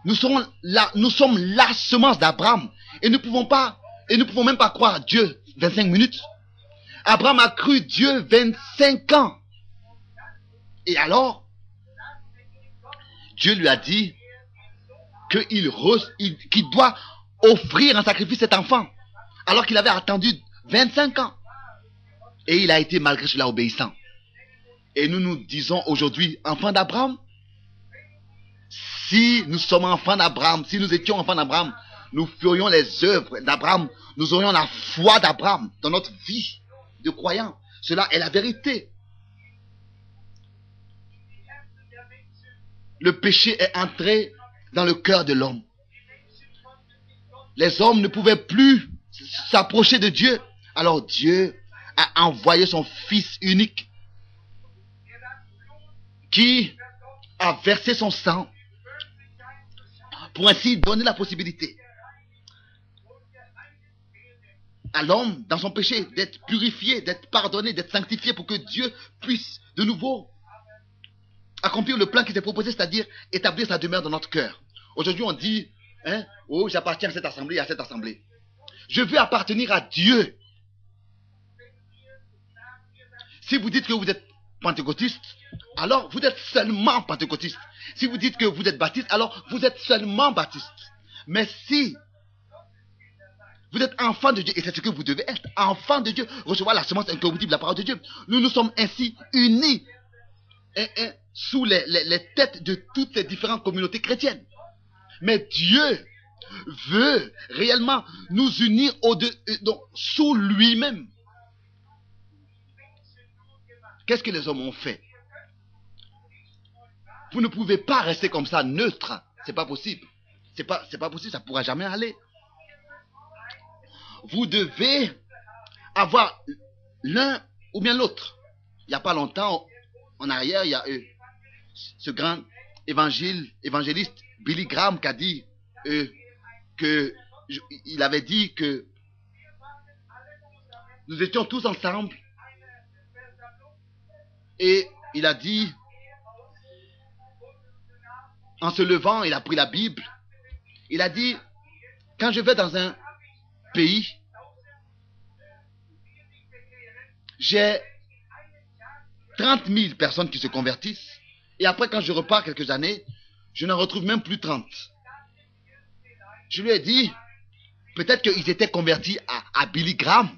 Speaker 1: nous sommes la semence d'Abraham. Et nous pouvons même pas croire Dieu 25 minutes. Abraham a cru Dieu 25 ans. Et alors, Dieu lui a dit qu'il doit offrir en sacrifice cet enfant. Alors qu'il avait attendu 25 ans. Et il a été malgré cela obéissant. Et nous nous disons aujourd'hui, enfants d'Abraham, si nous sommes enfants d'Abraham, si nous étions enfants d'Abraham, nous ferions les œuvres d'Abraham, nous aurions la foi d'Abraham dans notre vie de croyant. Cela est la vérité. Le péché est entré dans le cœur de l'homme. Les hommes ne pouvaient plus s'approcher de Dieu. Alors Dieu a envoyé son Fils unique qui a versé son sang pour ainsi donner la possibilité à l'homme dans son péché d'être purifié, d'être pardonné, d'être sanctifié pour que Dieu puisse de nouveau accomplir le plan qui s'est proposé, c'est-à-dire établir sa demeure dans notre cœur. Aujourd'hui, on dit, hein, oh, j'appartiens à cette assemblée et à cette assemblée. Je veux appartenir à Dieu. Si vous dites que vous êtes pentecôtiste, alors vous êtes seulement pentecôtiste. Si vous dites que vous êtes baptiste, alors vous êtes seulement baptiste. Mais si vous êtes enfant de Dieu, et c'est ce que vous devez être, enfant de Dieu, recevoir la semence incorruptible de la parole de Dieu, nous nous sommes ainsi unis sous les têtes de toutes les différentes communautés chrétiennes. Mais Dieu veut réellement nous unir sous lui-même. Qu'est-ce que les hommes ont fait? Vous ne pouvez pas rester comme ça neutre. C'est pas possible. C'est pas possible, ça ne pourra jamais aller. Vous devez avoir l'un ou bien l'autre. Il n'y a pas longtemps, en arrière, il y a ce grand évangéliste Billy Graham qui a dit il avait dit que nous étions tous ensemble et il a dit, en se levant, il a pris la Bible, il a dit, quand je vais dans un pays, j'ai 30 000 personnes qui se convertissent et après quand je repars quelques années, je n'en retrouve même plus 30. Je lui ai dit, peut-être qu'ils étaient convertis à Billy Graham,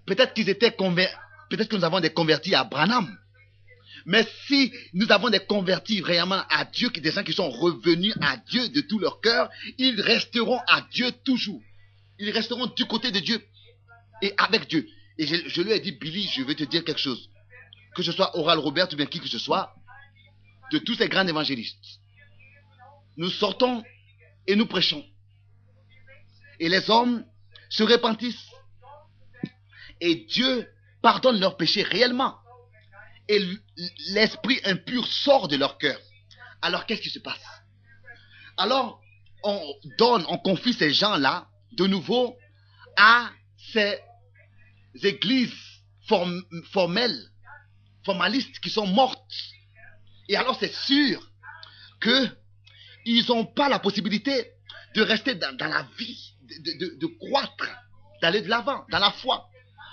Speaker 1: peut-être que nous avons des convertis à Branham. Mais si nous avons des convertis vraiment à Dieu, des gens qui sont revenus à Dieu de tout leur cœur, ils resteront à Dieu toujours. Ils resteront du côté de Dieu et avec Dieu. Et je lui ai dit, Billy, je veux te dire quelque chose. Que ce soit Oral Robert ou bien qui que ce soit, de tous ces grands évangélistes. Nous sortons et nous prêchons. Et les hommes se repentissent. Et Dieu pardonne leurs péchés réellement. Et l'esprit impur sort de leur cœur. Alors qu'est-ce qui se passe? Alors on confie ces gens-là de nouveau à ces églises formalistes qui sont mortes. Et alors c'est sûr qu'ils n'ont pas la possibilité de rester dans la vie, de croître, d'aller de l'avant, dans la foi.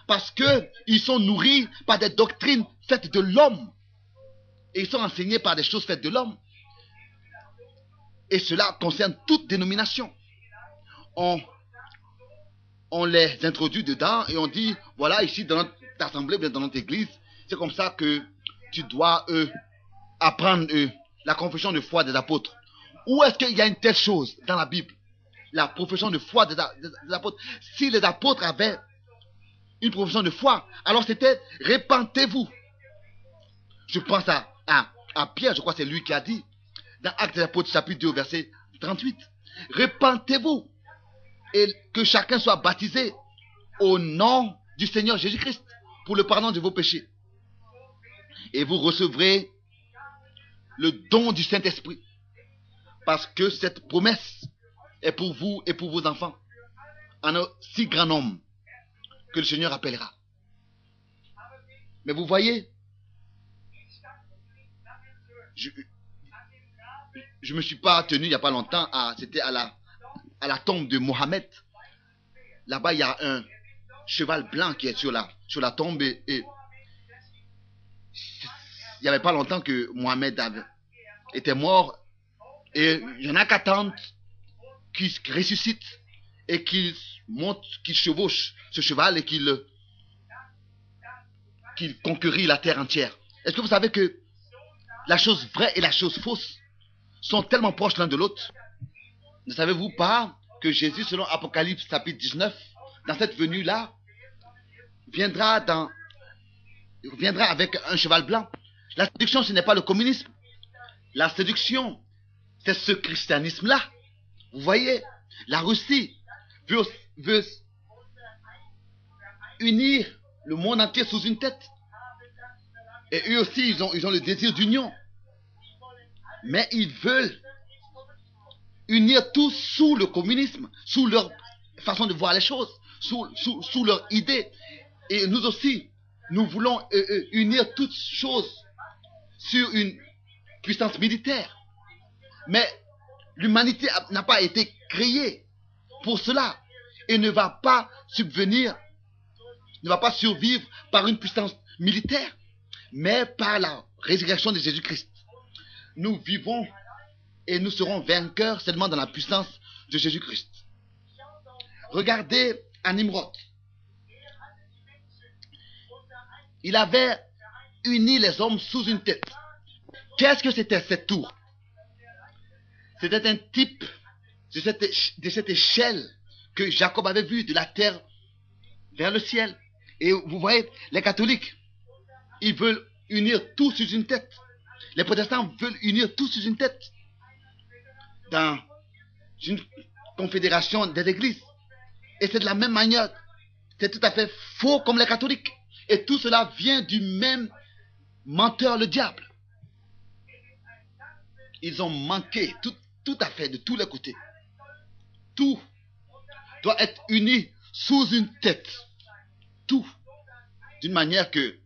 Speaker 1: Parce qu'ils sont nourris par des doctrines faites de l'homme. Et ils sont enseignés par des choses faites de l'homme. Et cela concerne toute dénomination. On les introduit dedans et on dit, voilà, ici dans notre assemblée, dans notre église, c'est comme ça que tu dois apprendre la confession de foi des apôtres. Où est-ce qu'il y a une telle chose dans la Bible? La profession de foi des apôtres. Si les apôtres avaient une profession de foi, alors c'était repentez-vous. Je pense à Pierre, je crois que c'est lui qui a dit dans Actes des Apôtres chapitre 2 verset 38, repentez-vous et que chacun soit baptisé au nom du Seigneur Jésus-Christ pour le pardon de vos péchés et vous recevrez le don du Saint-Esprit, parce que cette promesse est pour vous et pour vos enfants en un si grand nombre que le Seigneur appellera. Mais vous voyez, je me suis pas tenu il n'y a pas longtemps c'était à la tombe de Mohammed. Là-bas il y a un cheval blanc qui est sur la tombe et il n'y avait pas longtemps que Mohammed était mort et il y en a qui attendent qu'il ressuscite et qu'il monte, qu'il chevauche ce cheval et qu'il conquérit la terre entière. Est-ce que vous savez que la chose vraie et la chose fausse sont tellement proches l'un de l'autre? Ne savez-vous pas que Jésus, selon Apocalypse chapitre 19, dans cette venue-là, viendra avec un cheval blanc? La séduction, ce n'est pas le communisme. La séduction, c'est ce christianisme-là. Vous voyez, la Russie veut unir le monde entier sous une tête. Et eux aussi, ils ont le désir d'union. Mais ils veulent unir tous sous le communisme, sous leur façon de voir les choses, sous leur idée. Et nous aussi, nous voulons unir toutes choses sur une puissance militaire. Mais l'humanité n'a pas été créée pour cela et ne va pas subvenir, ne va pas survivre par une puissance militaire, mais par la résurrection de Jésus-Christ. Nous vivons et nous serons vainqueurs seulement dans la puissance de Jésus-Christ. Regardez à Nimrod. Il avait uni les hommes sous une tête. Qu'est-ce que c'était cette tour? C'était un type de cette échelle que Jacob avait vue de la terre vers le ciel. Et vous voyez, les catholiques, ils veulent unir tout sous une tête. Les protestants veulent unir tout sous une tête. Dans une confédération des églises. Et c'est de la même manière. C'est tout à fait faux comme les catholiques. Et tout cela vient du même menteur, le diable. Ils ont manqué tout à fait de tous les côtés. Tout doit être uni sous une tête. Tout. D'une manière que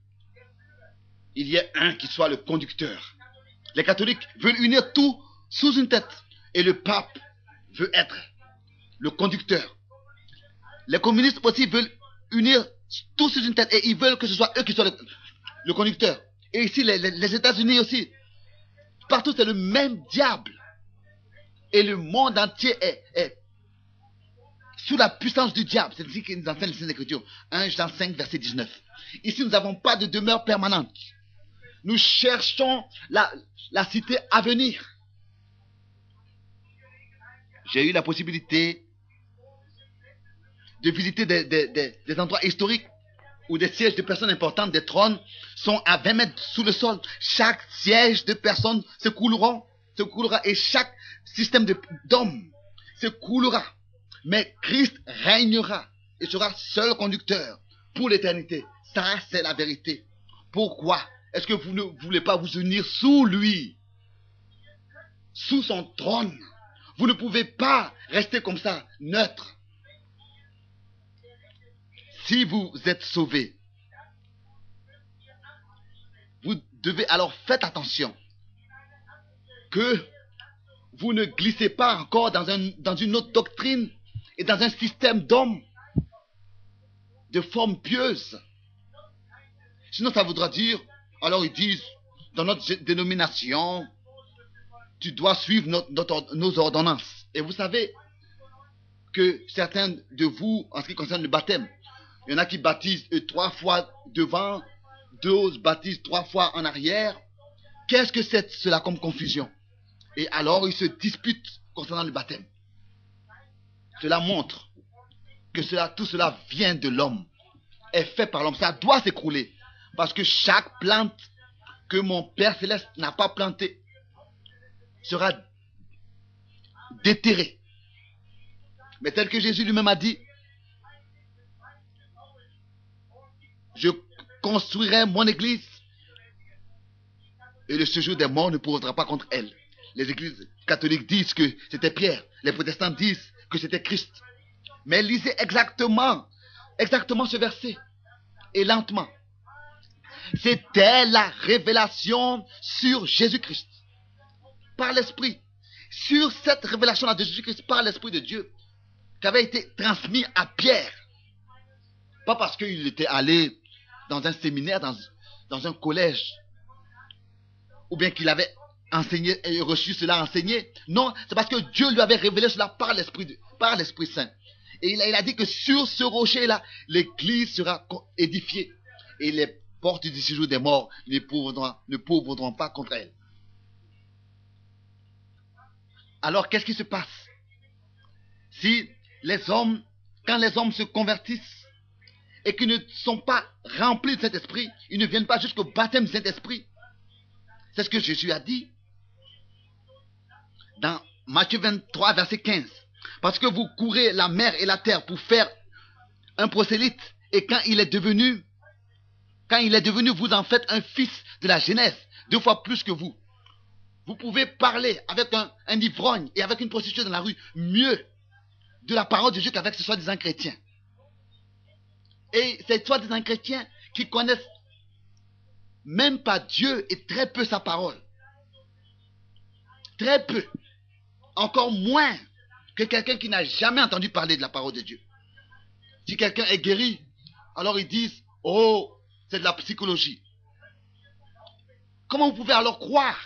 Speaker 1: il y ait un qui soit le conducteur. Les catholiques veulent unir tout sous une tête. Et le pape veut être le conducteur. Les communistes aussi veulent unir tout sous une tête. Et ils veulent que ce soit eux qui soient le conducteur. Et ici, les États-Unis aussi. Partout, c'est le même diable. Et le monde entier est sous la puissance du diable. C'est ainsi qu'il nous enseigne les Saintes Écritures. 1 Jean 5, verset 19. Ici, nous n'avons pas de demeure permanente. Nous cherchons la cité à venir. J'ai eu la possibilité de visiter des endroits historiques où des sièges de personnes importantes, des trônes, sont à 20 mètres sous le sol. Chaque siège de personnes se coulera, et chaque système d'hommes se coulera. Mais Christ régnera et sera seul conducteur pour l'éternité. Ça, c'est la vérité. Pourquoi est-ce que vous ne voulez pas vous unir sous lui, sous son trône? Vous ne pouvez pas rester comme ça, neutre. Si vous êtes sauvé, vous devez alors faire attention que vous ne glissez pas encore dans une autre doctrine et dans un système d'hommes de forme pieuse. Sinon, ça voudra dire, alors ils disent, dans notre dénomination, tu dois suivre nos ordonnances. Et vous savez que certains de vous, en ce qui concerne le baptême, il y en a qui baptisent 3 fois devant, d'autres baptisent 3 fois en arrière. Qu'est-ce que c'est cela comme confusion? Et alors ils se disputent concernant le baptême. Cela montre que tout cela vient de l'homme, est fait par l'homme. Ça doit s'écrouler. Parce que chaque plante que mon Père Céleste n'a pas plantée sera déterrée. Mais tel que Jésus lui-même a dit, je construirai mon église et le séjour des morts ne pourra pas contre elle. Les églises catholiques disent que c'était Pierre. Les protestants disent que c'était Christ. Mais lisez exactement ce verset. Et lentement. C'était la révélation sur Jésus-Christ. Par l'Esprit. Sur cette révélation-là de Jésus-Christ par l'Esprit de Dieu. Qui avait été transmis à Pierre. Pas parce qu'il était allé dans un séminaire, dans un collège. Ou bien qu'il avait enseigné et reçu cela enseigné. Non, c'est parce que Dieu lui avait révélé cela par l'Esprit Saint. Et il a dit que sur ce rocher-là, l'église sera édifiée. Et les portes du séjour des morts ne pourront pas contre elle. Alors, qu'est-ce qui se passe? Si quand les hommes se convertissent et qu'ils ne sont pas remplis de cet esprit, ils ne viennent pas jusqu'au baptême de cet esprit. C'est ce que Jésus a dit dans Matthieu 23, verset 15. Parce que vous courez la mer et la terre pour faire un prosélyte, et quand il est devenu, vous en faites un fils de la jeunesse, 2 fois plus que vous. Vous pouvez parler avec un ivrogne et avec une prostituée dans la rue mieux de la parole de Dieu qu'avec ce soi-disant chrétiens. Et c'est soi-disant chrétiens qui connaissent même pas Dieu et très peu sa parole. Très peu. Encore moins que quelqu'un qui n'a jamais entendu parler de la parole de Dieu. Si quelqu'un est guéri, alors ils disent, oh, c'est de la psychologie. Comment vous pouvez alors croire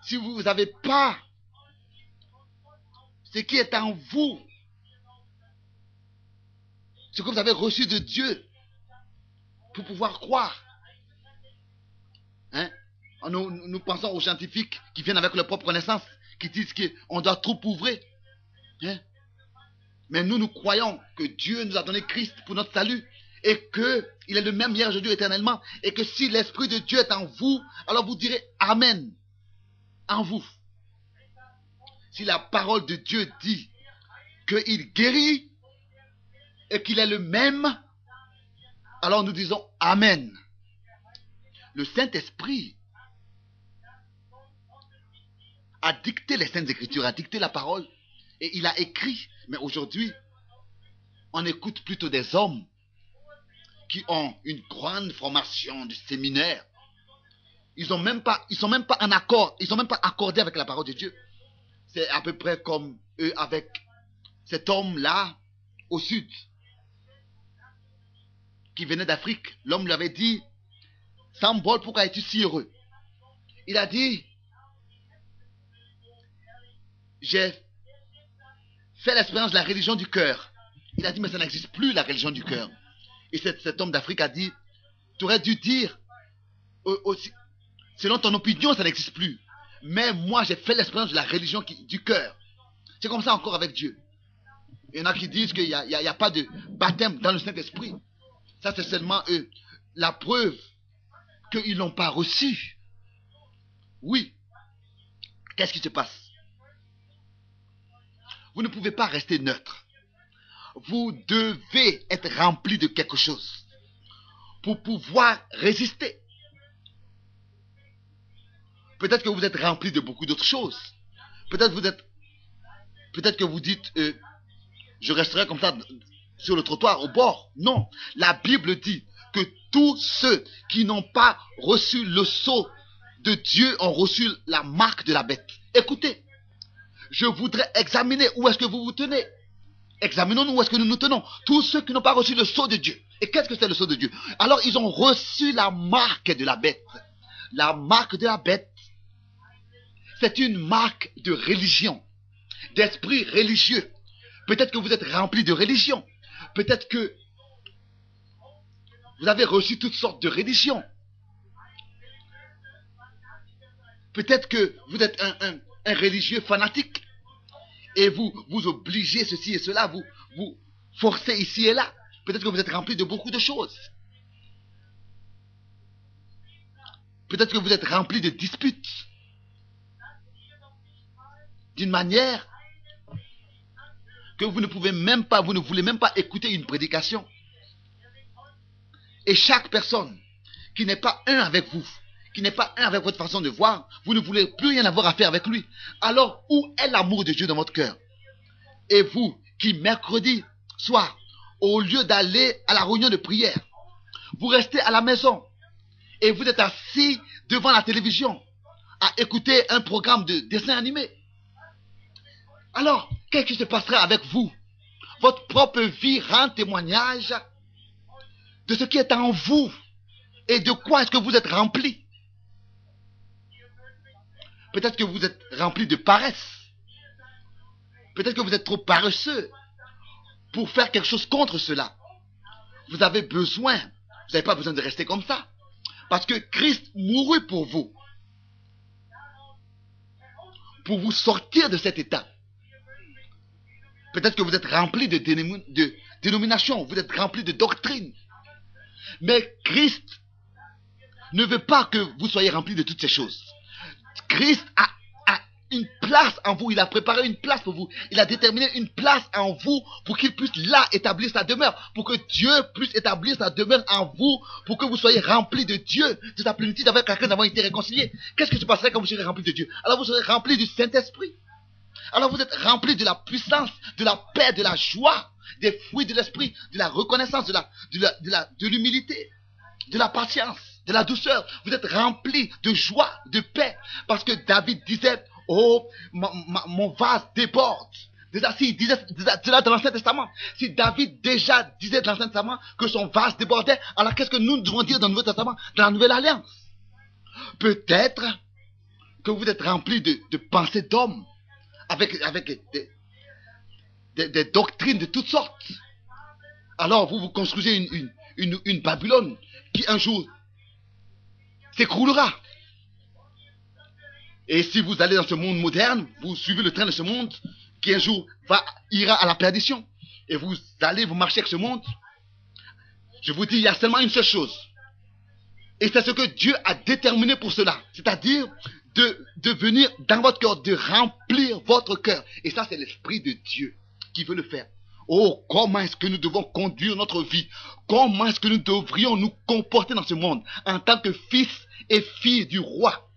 Speaker 1: si vous n'avez pas ce qui est en vous, ce que vous avez reçu de Dieu pour pouvoir croire? Hein? Nous pensons aux scientifiques qui viennent avec leur propre connaissance, qui disent qu'on doit tout prouver. Hein? Mais nous croyons que Dieu nous a donné Christ pour notre salut et qu'il est le même hier, aujourd'hui, éternellement. Et que si l'Esprit de Dieu est en vous, alors vous direz Amen en vous. Si la parole de Dieu dit qu'il guérit et qu'il est le même, alors nous disons Amen. Le Saint-Esprit a dicté les Saintes Écritures, a dicté la parole et il a écrit. Mais aujourd'hui, on écoute plutôt des hommes qui ont une grande formation du séminaire. Ils sont même pas en accord, ils sont même pas accordés avec la parole de Dieu. C'est à peu près comme eux avec cet homme-là au sud qui venait d'Afrique. L'homme lui avait dit, Sambol, pourquoi es-tu si heureux? Il a dit, j'ai fait l'expérience de la religion du cœur. Il a dit, mais ça n'existe plus, la religion du cœur. Et cet homme d'Afrique a dit, tu aurais dû dire, aussi, selon ton opinion, ça n'existe plus. Mais moi, j'ai fait l'expérience de la religion du cœur. C'est comme ça encore avec Dieu. Il y en a qui disent qu'il n'y a pas de baptême dans le Saint-Esprit. Ça, c'est seulement la preuve qu'ils n'ont pas reçu. Oui. Qu'est-ce qui se passe? Vous ne pouvez pas rester neutre. Vous devez être rempli de quelque chose pour pouvoir résister. Peut-être que vous êtes rempli de beaucoup d'autres choses. Peut-être que vous dites, je resterai comme ça sur le trottoir, au bord. Non, la Bible dit que tous ceux qui n'ont pas reçu le sceau de Dieu ont reçu la marque de la bête. Écoutez, je voudrais examiner où est-ce que vous vous tenez. Examinons-nous où est-ce que nous nous tenons. Tous ceux qui n'ont pas reçu le sceau de Dieu. Et qu'est-ce que c'est le sceau de Dieu? Alors ils ont reçu la marque de la bête. La marque de la bête, c'est une marque de religion, d'esprit religieux. Peut-être que vous êtes rempli de religion. Peut-être que vous avez reçu toutes sortes de religions. Peut-être que vous êtes un religieux fanatique. Et vous obligez ceci et cela, vous forcez ici et là. Peut-être que vous êtes rempli de beaucoup de choses. Peut-être que vous êtes rempli de disputes. D'une manière que vous ne pouvez même pas, vous ne voulez même pas écouter une prédication. Et chaque personne qui n'est pas un avec vous, qui n'est pas un avec votre façon de voir, vous ne voulez plus rien avoir à faire avec lui. Alors, où est l'amour de Dieu dans votre cœur? Et vous, qui mercredi soir, au lieu d'aller à la réunion de prière, vous restez à la maison et vous êtes assis devant la télévision à écouter un programme de dessin animé. Alors, qu'est-ce qui se passera avec vous? Votre propre vie rend témoignage de ce qui est en vous et de quoi est-ce que vous êtes rempli. Peut-être que vous êtes rempli de paresse. Peut-être que vous êtes trop paresseux pour faire quelque chose contre cela. Vous avez besoin, vous n'avez pas besoin de rester comme ça. Parce que Christ mourut pour vous sortir de cet état. Peut-être que vous êtes rempli de dénomination, vous êtes rempli de doctrine. Mais Christ ne veut pas que vous soyez rempli de toutes ces choses. Christ a une place en vous, il a préparé une place pour vous. Il a déterminé une place en vous pour qu'il puisse là établir sa demeure. Pour que Dieu puisse établir sa demeure en vous, pour que vous soyez remplis de Dieu, de sa plénitude avec laquelle nous avons été réconciliés. Qu'est-ce qui se passerait quand vous serez remplis de Dieu? Alors vous serez remplis du Saint-Esprit. Alors vous êtes remplis de la puissance, de la paix, de la joie, des fruits de l'esprit, de la reconnaissance, de l'humilité, de la patience, de la douceur. Vous êtes remplis de joie, de paix. Parce que David disait, oh, mon vase déborde. Déjà, s'il disait cela dans l'Ancien Testament, si David déjà disait dans l'Ancien Testament que son vase débordait, alors qu'est-ce que nous devons dire dans le Nouveau Testament, dans la Nouvelle Alliance? Peut-être que vous êtes remplis de pensées d'hommes, avec des doctrines de toutes sortes. Alors vous construisez une Babylone qui un jour s'écroulera. Et si vous allez dans ce monde moderne, vous suivez le train de ce monde qui un jour ira à la perdition. Et vous allez vous marcher avec ce monde. Je vous dis, il y a seulement une seule chose. Et c'est ce que Dieu a déterminé pour cela. C'est-à-dire de venir dans votre cœur, de remplir votre cœur. Et ça, c'est l'Esprit de Dieu qui veut le faire. Oh, comment est-ce que nous devons conduire notre vie? Comment est-ce que nous devrions nous comporter dans ce monde en tant que fils et filles du roi?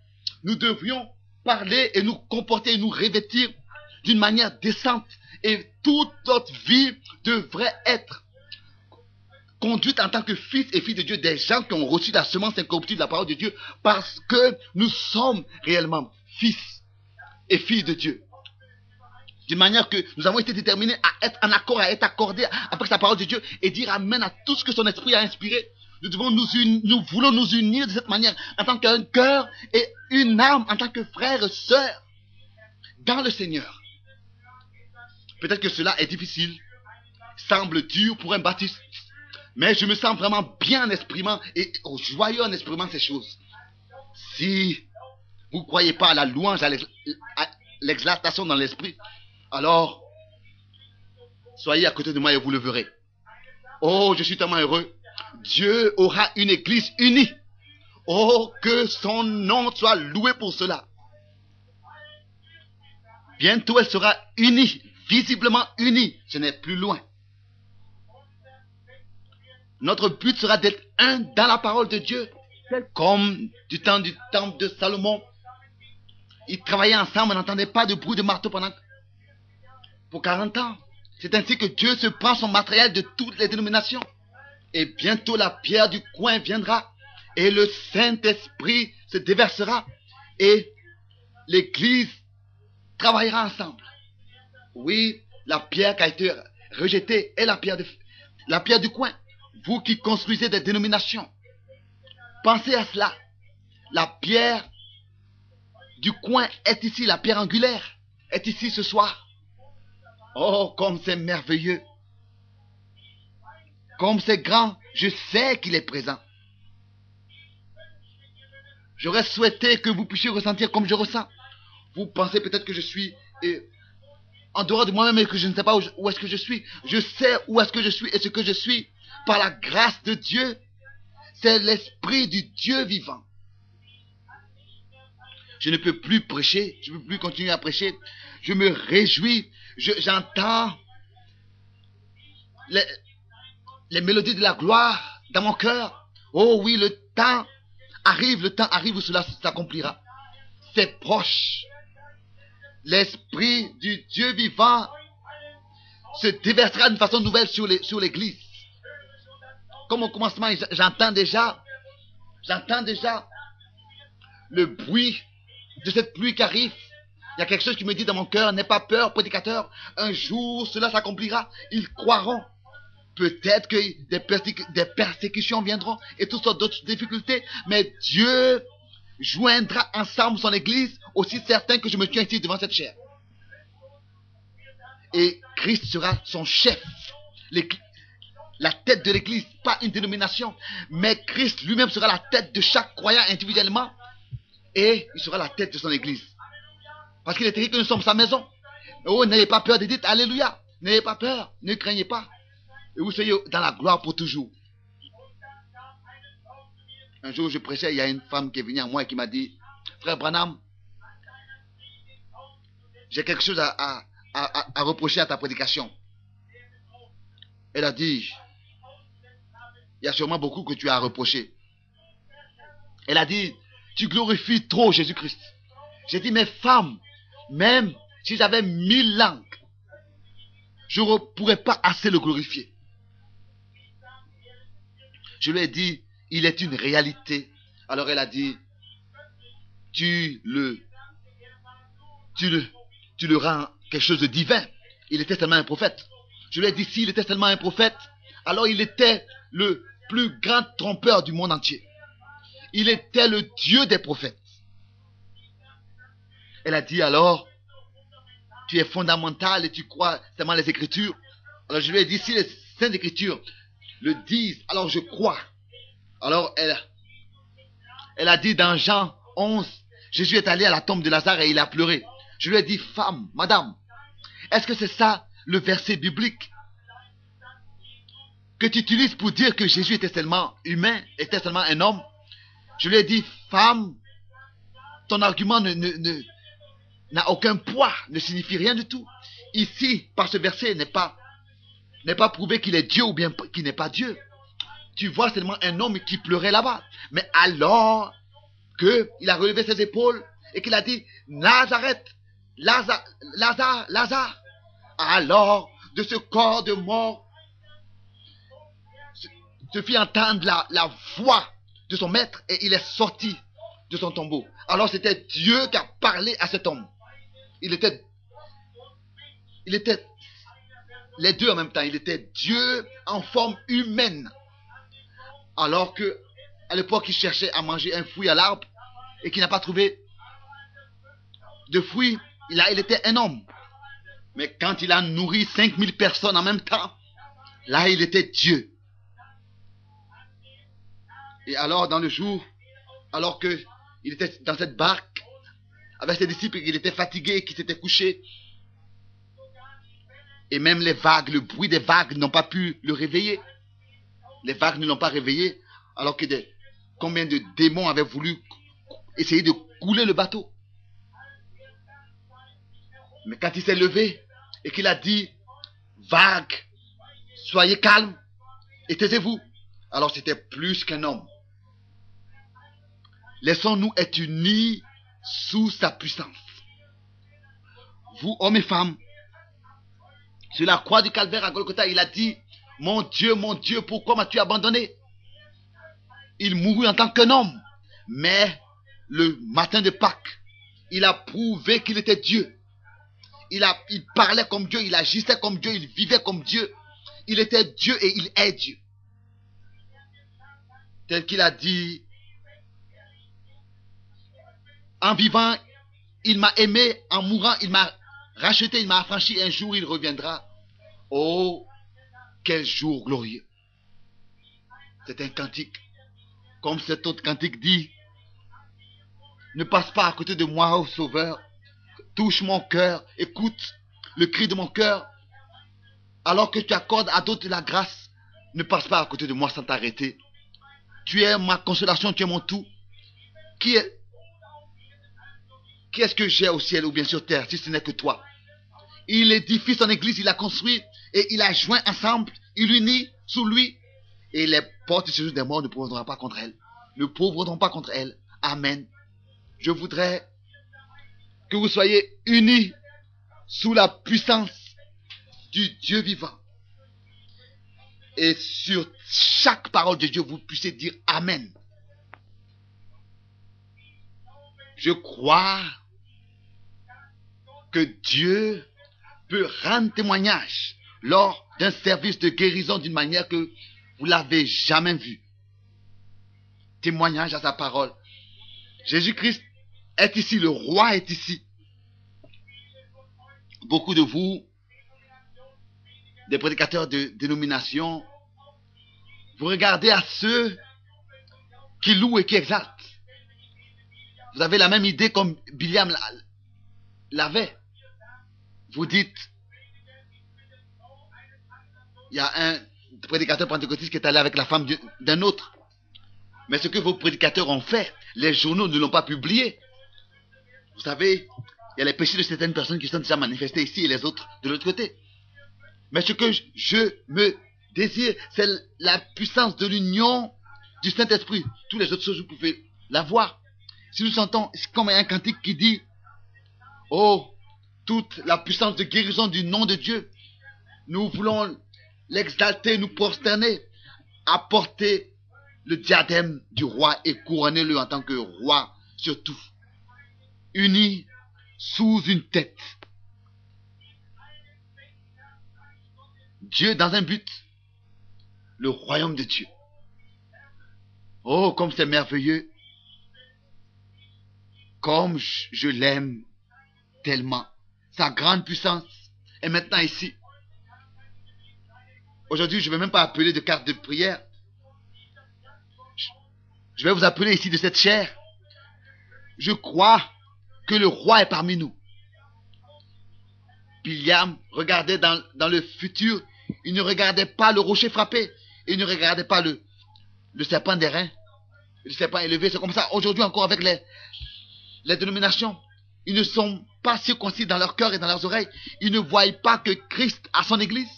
Speaker 1: Nous devrions parler et nous comporter et nous revêtir d'une manière décente. Et toute notre vie devrait être conduite en tant que fils et filles de Dieu, des gens qui ont reçu la semence incorruptible de la parole de Dieu, parce que nous sommes réellement fils et filles de Dieu. D'une manière que nous avons été déterminés à être en accord, à être accordés avec sa parole de Dieu et dire amen à tout ce que son esprit a inspiré. Nous voulons nous unir de cette manière en tant qu'un cœur et une âme, en tant que frères et sœurs dans le Seigneur. Peut-être que cela est difficile, semble dur pour un baptiste, mais je me sens vraiment bien en exprimant et joyeux en exprimant ces choses. Si vous ne croyez pas à la louange, à l'exaltation dans l'esprit, alors soyez à côté de moi et vous le verrez. Oh, je suis tellement heureux. Dieu aura une église unie. Oh, que son nom soit loué pour cela. Bientôt, elle sera unie, visiblement unie. Ce n'est plus loin. Notre but sera d'être un dans la parole de Dieu. Comme du temps du temple de Salomon. Ils travaillaient ensemble, on n'entendait pas de bruit de marteau pour 40 ans. C'est ainsi que Dieu se prend son matériel de toutes les dénominations. Et bientôt la pierre du coin viendra. Et le Saint-Esprit se déversera. Et l'Église travaillera ensemble. Oui, la pierre qui a été rejetée est la pierre du coin. Vous qui construisez des dénominations, pensez à cela. La pierre du coin est ici, la pierre angulaire est ici ce soir. Oh, comme c'est merveilleux. Comme c'est grand, je sais qu'il est présent. J'aurais souhaité que vous puissiez ressentir comme je ressens. Vous pensez peut-être que je suis en dehors de moi-même et que je ne sais pas où est-ce que je suis. Je sais où est-ce que je suis et ce que je suis. Par la grâce de Dieu, c'est l'Esprit du Dieu vivant. Je ne peux plus prêcher, je ne peux plus continuer à prêcher. Je me réjouis, j'entends les mélodies de la gloire dans mon cœur. Oh oui, le temps arrive où cela s'accomplira. C'est proche. L'Esprit du Dieu vivant se déversera d'une façon nouvelle sur l'Église. Comme au commencement, j'entends déjà le bruit de cette pluie qui arrive. Il y a quelque chose qui me dit dans mon cœur, n'aie pas peur, prédicateur, un jour cela s'accomplira, ils croiront. Peut-être que des persécutions viendront et toutes sortes d'autres difficultés, mais Dieu joindra ensemble son Église, aussi certain que je me tiens ici devant cette chair. Et Christ sera son chef, la tête de l'Église, pas une dénomination, mais Christ lui-même sera la tête de chaque croyant individuellement, et il sera la tête de son Église. Parce qu'il est écrit que nous sommes sa maison. Oh, n'ayez pas peur de dire alléluia. N'ayez pas peur, ne craignez pas. Et vous soyez dans la gloire pour toujours. Un jour, je prêchais, il y a une femme qui est venue à moi et qui m'a dit, frère Branham, j'ai quelque chose à reprocher à ta prédication. Elle a dit, il y a sûrement beaucoup que tu as à reprocher. Elle a dit, tu glorifies trop Jésus-Christ. J'ai dit, mais femme, même Si j'avais 1000 langues, je ne pourrais pas assez le glorifier. Je lui ai dit, il est une réalité. Alors elle a dit, tu le rends quelque chose de divin. Il était seulement un prophète. Je lui ai dit, s'il était seulement un prophète, alors il était le plus grand trompeur du monde entier. Il était le Dieu des prophètes. Elle a dit alors, tu es fondamental et tu crois seulement les Écritures. Alors je lui ai dit, si les Saintes Écritures le disent, alors je crois. Alors elle a dit dans Jean 11, Jésus est allé à la tombe de Lazare et il a pleuré. Je lui ai dit, femme, madame, est-ce que c'est ça le verset biblique que tu utilises pour dire que Jésus était seulement humain, était seulement un homme? Je lui ai dit, femme, ton argument n'a aucun poids, ne signifie rien du tout. Ici, par ce verset, n'est pas prouvé qu'il est Dieu ou bien qu'il n'est pas Dieu. Tu vois seulement un homme qui pleurait là-bas. Mais alors qu'il a relevé ses épaules et qu'il a dit, Nazareth, Lazare, alors de ce corps de mort se fit entendre la voix de son maître et il est sorti de son tombeau. Alors c'était Dieu qui a parlé à cet homme. Il était les deux en même temps. Il était Dieu en forme humaine. Alors que à l'époque il cherchait à manger un fruit à l'arbre et qu'il n'a pas trouvé de fruit, il était un homme. Mais quand il a nourri 5000 personnes en même temps, là il était Dieu. Et alors dans le jour, alors qu'il était dans cette barque avec ses disciples, il était fatigué, qu'il s'était couché, et même les vagues, le bruit des vagues n'ont pas pu le réveiller. Les vagues ne l'ont pas réveillé, alors que combien de démons avaient voulu essayer de couler le bateau. Mais quand il s'est levé et qu'il a dit, vagues, soyez calmes et taisez-vous, alors c'était plus qu'un homme. Laissons-nous être unis sous sa puissance. Vous, hommes et femmes, sur la croix du calvaire à Golgotha, il a dit, mon Dieu, pourquoi m'as-tu abandonné? Il mourut en tant qu'un homme, mais le matin de Pâques, il a prouvé qu'il était Dieu. Il parlait comme Dieu, il agissait comme Dieu, il vivait comme Dieu. Il était Dieu et il est Dieu. Tel qu'il a dit, en vivant, il m'a aimé, en mourant, il m'a racheté, il m'a affranchi, un jour il reviendra. Oh, quel jour glorieux. C'est un cantique. Comme cet autre cantique dit, ne passe pas à côté de moi, ô Sauveur. Touche mon cœur, écoute le cri de mon cœur. Alors que tu accordes à d'autres la grâce, ne passe pas à côté de moi sans t'arrêter. Tu es ma consolation, tu es mon tout. Qui est-ce que j'ai au ciel ou bien sur terre, si ce n'est que toi? Il édifie son église, il l'a construit et il a joint ensemble, il unit sous lui. Et les portes du séjour des morts ne pourront pas contre elle. Ne pourront pas contre elle. Amen. Je voudrais que vous soyez unis sous la puissance du Dieu vivant. Et sur chaque parole de Dieu, vous puissiez dire Amen. Je crois que Dieu peut rendre témoignage lors d'un service de guérison d'une manière que vous l'avez jamais vu. Témoignage à sa parole. Jésus-Christ est ici, le roi est ici. Beaucoup de vous, des prédicateurs de dénomination, vous regardez à ceux qui louent et qui exaltent. Vous avez la même idée comme Biliam l'avait. Vous dites, il y a un prédicateur pentecôtiste qui est allé avec la femme d'un autre. Mais ce que vos prédicateurs ont fait, les journaux ne l'ont pas publié. Vous savez, il y a les péchés de certaines personnes qui sont déjà manifestés ici et les autres de l'autre côté. Mais ce que je me désire, c'est la puissance de l'union du Saint-Esprit. Toutes les autres choses, vous pouvez la voir. Si nous sentons, c'est comme un cantique qui dit, oh, toute la puissance de guérison du nom de Dieu. Nous voulons l'exalter, nous prosterner, apporter le diadème du roi et couronner-le en tant que roi sur tout, uni sous une tête. Dieu dans un but, le royaume de Dieu. Oh, comme c'est merveilleux, comme je l'aime tellement. Sa grande puissance est maintenant ici. Aujourd'hui, je ne vais même pas appeler de carte de prière. Je vais vous appeler ici de cette chair. Je crois que le roi est parmi nous. Biliam regardait dans le futur. Il ne regardait pas le rocher frappé. Il ne regardait pas le serpent d'airain. Le serpent élevé. C'est comme ça aujourd'hui encore avec les dénominations. Ils ne sont pas circoncis dans leur cœur et dans leurs oreilles. Ils ne voient pas que Christ a son église.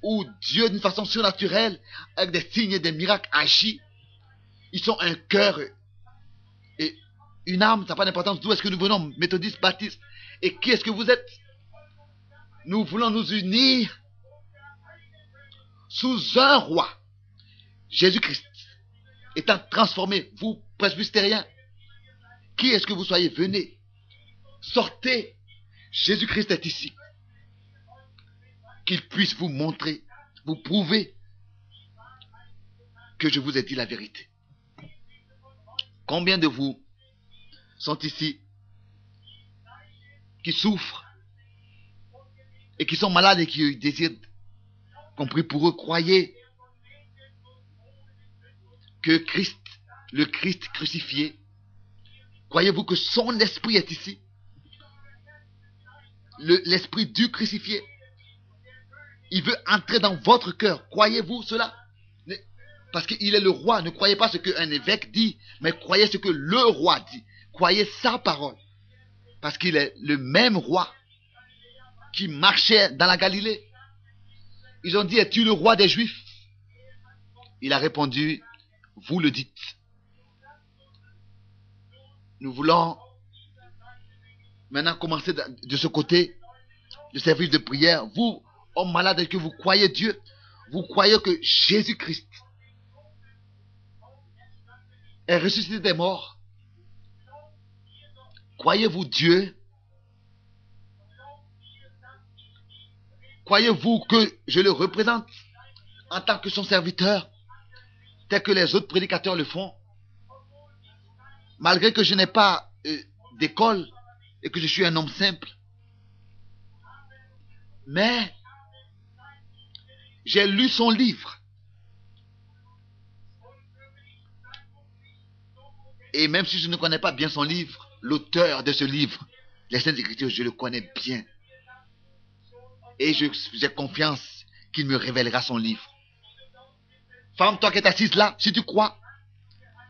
Speaker 1: Où Dieu d'une façon surnaturelle, avec des signes et des miracles, agit. Ils sont un cœur et une âme. Ça n'a pas d'importance d'où est-ce que nous venons, méthodistes, baptistes. Et qui est-ce que vous êtes? Nous voulons nous unir sous un roi, Jésus-Christ, étant transformé. Vous, presbytériens, qui est-ce que vous soyez? Venez, sortez. Jésus-Christ est ici. Qu'il puisse vous montrer, vous prouver que je vous ai dit la vérité. Combien de vous sont ici qui souffrent et qui sont malades et qui désirent qu'on prie pour eux? Croyez que Christ, le Christ crucifié, croyez-vous que son esprit est ici? L'esprit du crucifié, il veut entrer dans votre cœur. Croyez-vous cela? Parce qu'il est le roi. Ne croyez pas ce qu'un évêque dit, mais croyez ce que le roi dit. Croyez sa parole. Parce qu'il est le même roi qui marchait dans la Galilée. Ils ont dit, es-tu le roi des Juifs? Il a répondu, vous le dites. Nous voulons maintenant commencer de ce côté, le service de prière. Vous, hommes malades, est-ce que vous croyez Dieu? Vous croyez que Jésus-Christ est ressuscité des morts? Croyez-vous Dieu? Croyez-vous que je le représente en tant que son serviteur, tel que les autres prédicateurs le font? Malgré que je n'ai pas d'école et que je suis un homme simple. Mais j'ai lu son livre. Et même si je ne connais pas bien son livre, l'auteur de ce livre, les Saintes Écritures, je le connais bien. Et j'ai confiance qu'il me révélera son livre. Femme, toi qui es assise là, si tu crois,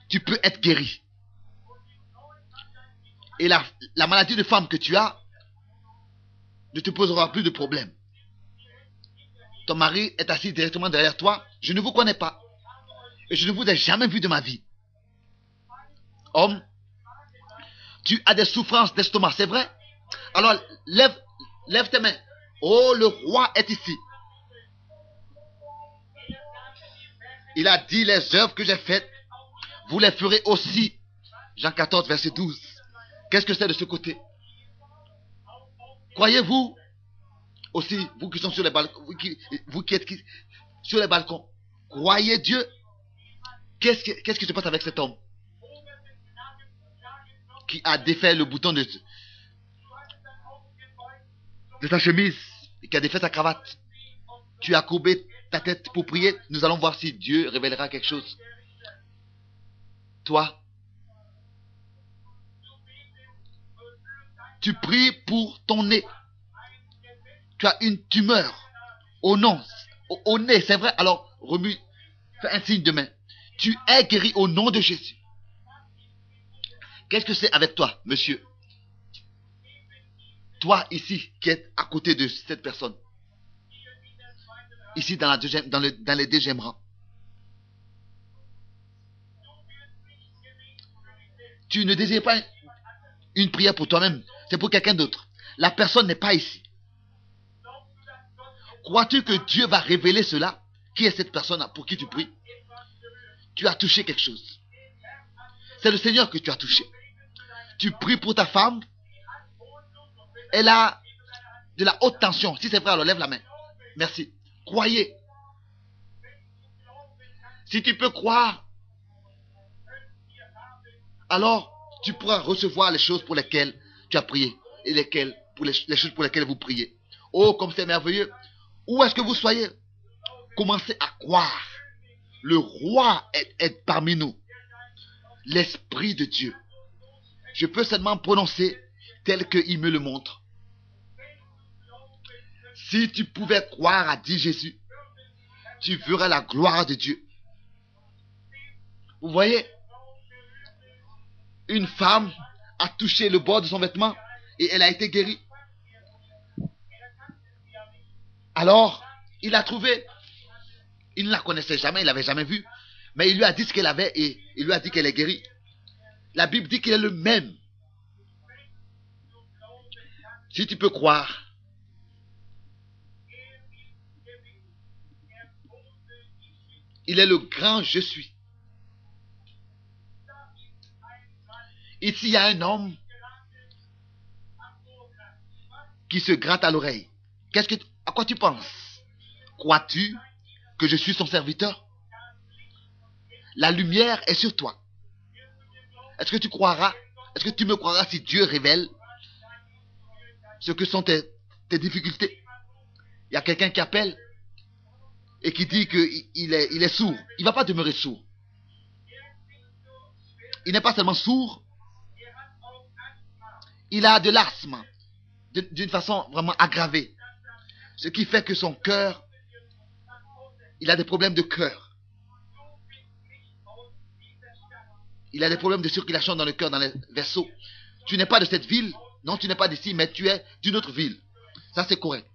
Speaker 1: tu peux être guéri. Et la maladie de femme que tu as ne te posera plus de problème. Ton mari est assis directement derrière toi. Je ne vous connais pas. Et je ne vous ai jamais vu de ma vie. Homme, tu as des souffrances d'estomac, c'est vrai? Alors, lève tes mains. Oh, le roi est ici. Il a dit, les œuvres que j'ai faites, vous les ferez aussi. Jean 14, verset 12. Qu'est-ce que c'est de ce côté? Croyez-vous aussi, vous qui sont sur les balcons, vous qui êtes sur les balcons, croyez Dieu? Qu'est-ce qui se passe avec cet homme qui a défait le bouton de sa chemise et qui a défait sa cravate? Tu as courbé ta tête pour prier. Nous allons voir si Dieu révélera quelque chose. Toi, tu pries pour ton nez. Tu as une tumeur au nez, c'est vrai? Alors, remue, fais un signe de main. Tu es guéri au nom de Jésus. Qu'est-ce que c'est avec toi, monsieur? Toi, ici, qui es à côté de cette personne. Ici, dans les deuxièmes rangs. Tu ne désires pas une prière pour toi-même. C'est pour quelqu'un d'autre. La personne n'est pas ici. Crois-tu que Dieu va révéler cela? Qui est cette personne pour qui tu pries? Tu as touché quelque chose. C'est le Seigneur que tu as touché. Tu pries pour ta femme. Elle a de la haute tension. Si c'est vrai, alors lève la main. Merci. Croyez. Si tu peux croire, alors tu pourras recevoir les choses pour lesquelles tu as prié et les choses pour lesquelles vous priez. Oh, comme c'est merveilleux. Où est-ce que vous soyez? Commencez à croire. Le roi est parmi nous. L'Esprit de Dieu. Je peux seulement prononcer tel qu'il me le montre. Si tu pouvais croire, a dit Jésus, tu verrais la gloire de Dieu. Vous voyez, une femme a touché le bord de son vêtement et elle a été guérie. Alors, il a trouvé, il ne la connaissait jamais, il ne l'avait jamais vue, mais il lui a dit ce qu'elle avait et il lui a dit qu'elle est guérie. La Bible dit qu'il est le même. Si tu peux croire, il est le grand je suis. Ici, il y a un homme qui se gratte à l'oreille. À quoi tu penses? Crois-tu que je suis son serviteur? La lumière est sur toi. Est-ce que tu croiras? Est-ce que tu me croiras si Dieu révèle ce que sont tes difficultés? Il y a quelqu'un qui appelle et qui dit qu'il est sourd. Il ne va pas demeurer sourd. Il n'est pas seulement sourd, il a de l'asthme d'une façon vraiment aggravée. Ce qui fait que son cœur, il a des problèmes de cœur. Il a des problèmes de circulation dans le cœur, dans les vaisseaux. Tu n'es pas de cette ville. Non, tu n'es pas d'ici, mais tu es d'une autre ville. Ça, c'est correct.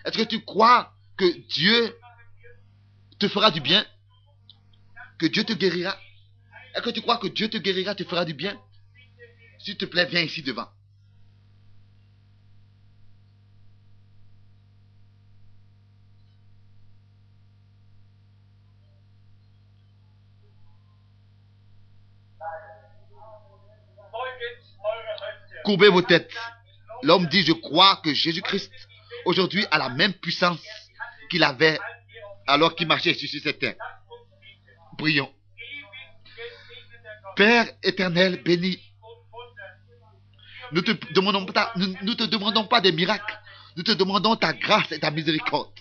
Speaker 1: Est-ce que tu crois que Dieu te fera du bien? Que Dieu te guérira? Est-ce que tu crois que Dieu te guérira, te fera du bien? S'il te plaît, viens ici devant. Courbez vos têtes. L'homme dit, je crois que Jésus-Christ, aujourd'hui, a la même puissance qu'il avait alors qu'il marchait sur cette terre. Prions. Père éternel, béni. Nous te demandons pas des miracles. Nous te demandons ta grâce et ta miséricorde.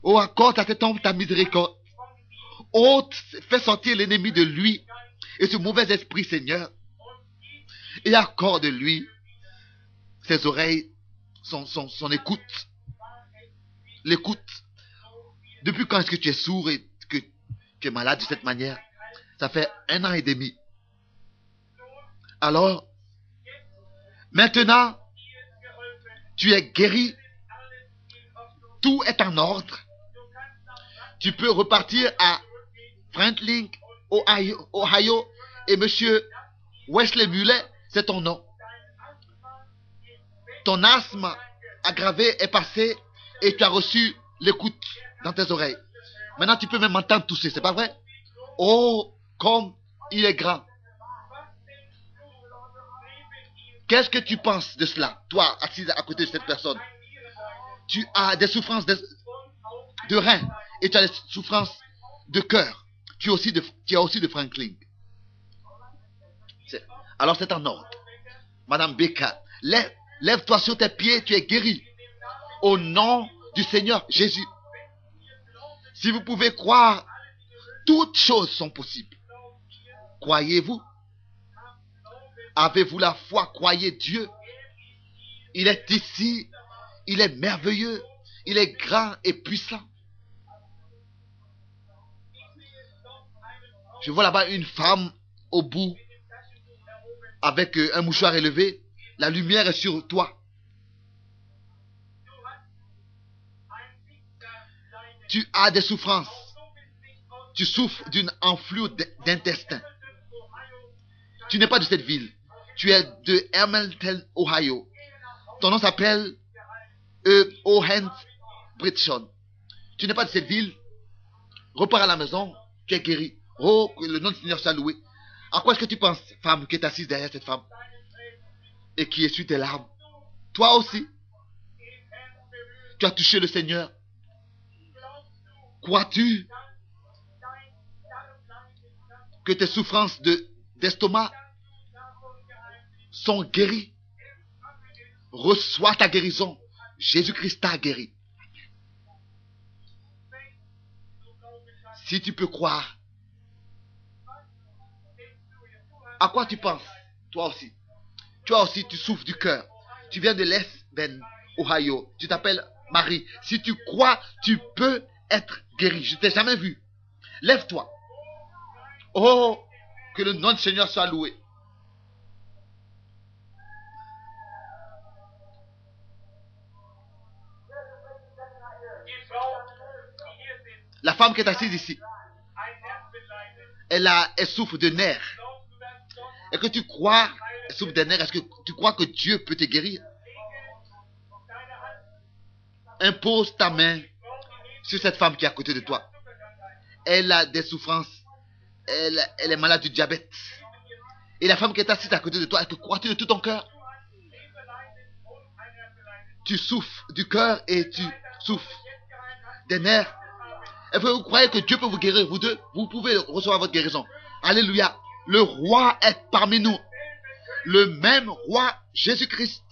Speaker 1: Oh, accorde à cet homme ta miséricorde. Ôte, fais sortir l'ennemi de lui et ce mauvais esprit, Seigneur. Et accorde-lui ses oreilles, son écoute. L'écoute. Depuis quand est-ce que tu es sourd et que tu es malade de cette manière? Ça fait 1 an et demi. Alors, maintenant, tu es guéri. Tout est en ordre. Tu peux repartir à Franklin, Ohio, et monsieur Wesley Muller, c'est ton nom. Ton asthme aggravé est passé et tu as reçu l'écoute dans tes oreilles. Maintenant, tu peux même m'entendre tousser, c'est pas vrai? Oh, comme il est grand. Qu'est-ce que tu penses de cela, toi, assise à côté de cette personne? Tu as des souffrances de reins et tu as des souffrances de cœur. Tu as aussi de Franklin. Alors c'est en ordre. Madame Baker, lève-toi sur tes pieds, tu es guéri. Au nom du Seigneur Jésus. Si vous pouvez croire, toutes choses sont possibles. Croyez-vous? Avez-vous la foi? Croyez Dieu. Il est ici. Il est merveilleux. Il est grand et puissant. Je vois là-bas une femme au bout avec un mouchoir élevé. La lumière est sur toi. Tu as des souffrances. Tu souffres d'une enflure d'intestin. Tu n'es pas de cette ville. Tu es de Hamilton, Ohio. Ton nom s'appelle Ohent Britson. Tu n'es pas de cette ville. Repars à la maison. Tu es guéri. Oh, que le nom du Seigneur soit loué. À quoi est-ce que tu penses, femme, qui est assise derrière cette femme et qui essuie tes larmes? Toi aussi, tu as touché le Seigneur. Crois-tu que tes souffrances d'estomac sont guéries? Reçois ta guérison. Jésus-Christ t'a guéri. Si tu peux croire, à quoi tu penses? Toi aussi. Toi aussi, tu souffres du cœur. Tu viens de l'Est, Ohio. Tu t'appelles Marie. Si tu crois, tu peux être guéri. Je ne t'ai jamais vu. Lève-toi. Oh, que le nom du Seigneur soit loué. La femme qui est assise ici, elle souffre de nerfs. Est-ce que tu crois, elle souffre de nerfs, est-ce que tu crois que Dieu peut te guérir? Impose ta main sur cette femme qui est à côté de toi. Elle a des souffrances. Elle est malade du diabète. Et la femme qui est assise à côté de toi, est-ce que crois-tu de tout ton cœur? Tu souffres du cœur et tu souffres des nerfs. Est-ce que vous croyez que Dieu peut vous guérir, vous deux? Vous pouvez recevoir votre guérison. Alléluia. Le roi est parmi nous. Le même roi, Jésus-Christ.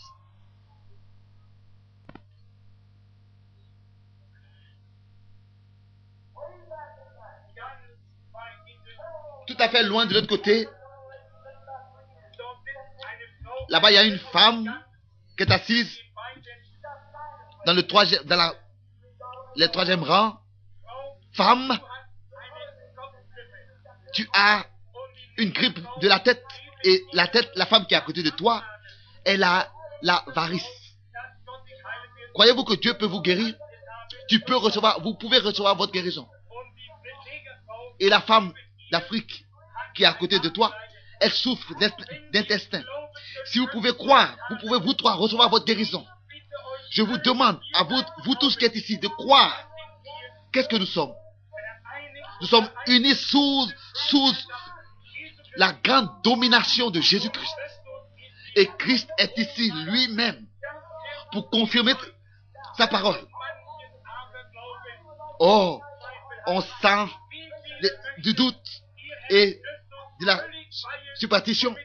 Speaker 1: Tout à fait loin de l'autre côté, là-bas il y a une femme qui est assise dans le troisième rang. Femme, tu as une grippe de la tête et la femme qui est à côté de toi, elle a la varice. Croyez-vous que Dieu peut vous guérir? Vous pouvez recevoir votre guérison. Et la femme d'Afrique qui est à côté de toi, elle souffre d'intestin. Si vous pouvez croire, vous pouvez vous trois recevoir votre guérison. Je vous demande à vous tous qui êtes ici de croire. Qu'est-ce que nous sommes? Nous sommes unis sous la grande domination de Jésus-Christ. Et Christ est ici lui-même pour confirmer sa parole. Oh, on sent du doute et de la superstition.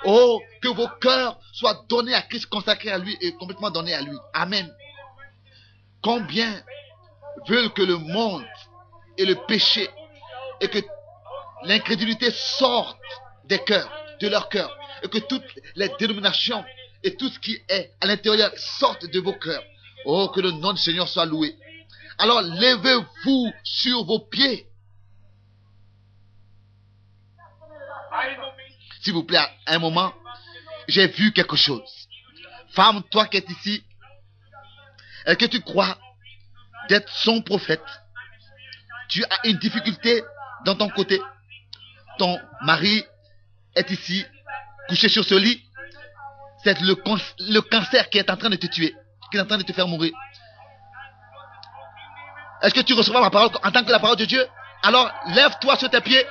Speaker 1: Oh, que vos cœurs soient donnés à Christ, consacrés à lui et complètement donnés à lui. Amen. Combien veulent que le monde et le péché et que l'incrédulité sortent des cœurs, de leur cœur, et que toutes les dénominations et tout ce qui est à l'intérieur sortent de vos cœurs. Oh, que le nom du Seigneur soit loué. Alors, levez-vous sur vos pieds. S'il vous plaît, un moment, j'ai vu quelque chose. Femme, toi qui es ici, est-ce que tu crois d'être son prophète? Tu as une difficulté dans ton côté. Ton mari est ici, couché sur ce lit. C'est le cancer qui est en train de te tuer, qui est en train de te faire mourir. Est-ce que tu recevras ma parole en tant que la parole de Dieu? Alors, lève-toi sur tes pieds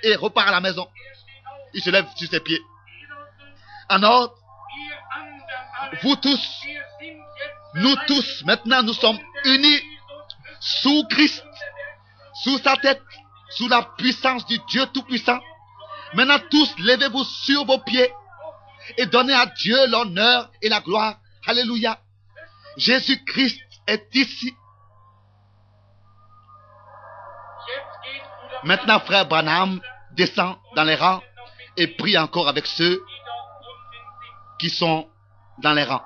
Speaker 1: et repars à la maison. Il se lève sur ses pieds. Alors, vous tous, nous tous, maintenant, nous sommes unis sous Christ, sous sa tête, sous la puissance du Dieu Tout-Puissant. Maintenant, tous, levez-vous sur vos pieds et donnez à Dieu l'honneur et la gloire. Alléluia. Jésus-Christ est ici. Maintenant, frère Branham descend dans les rangs et prie encore avec ceux qui sont dans les rangs.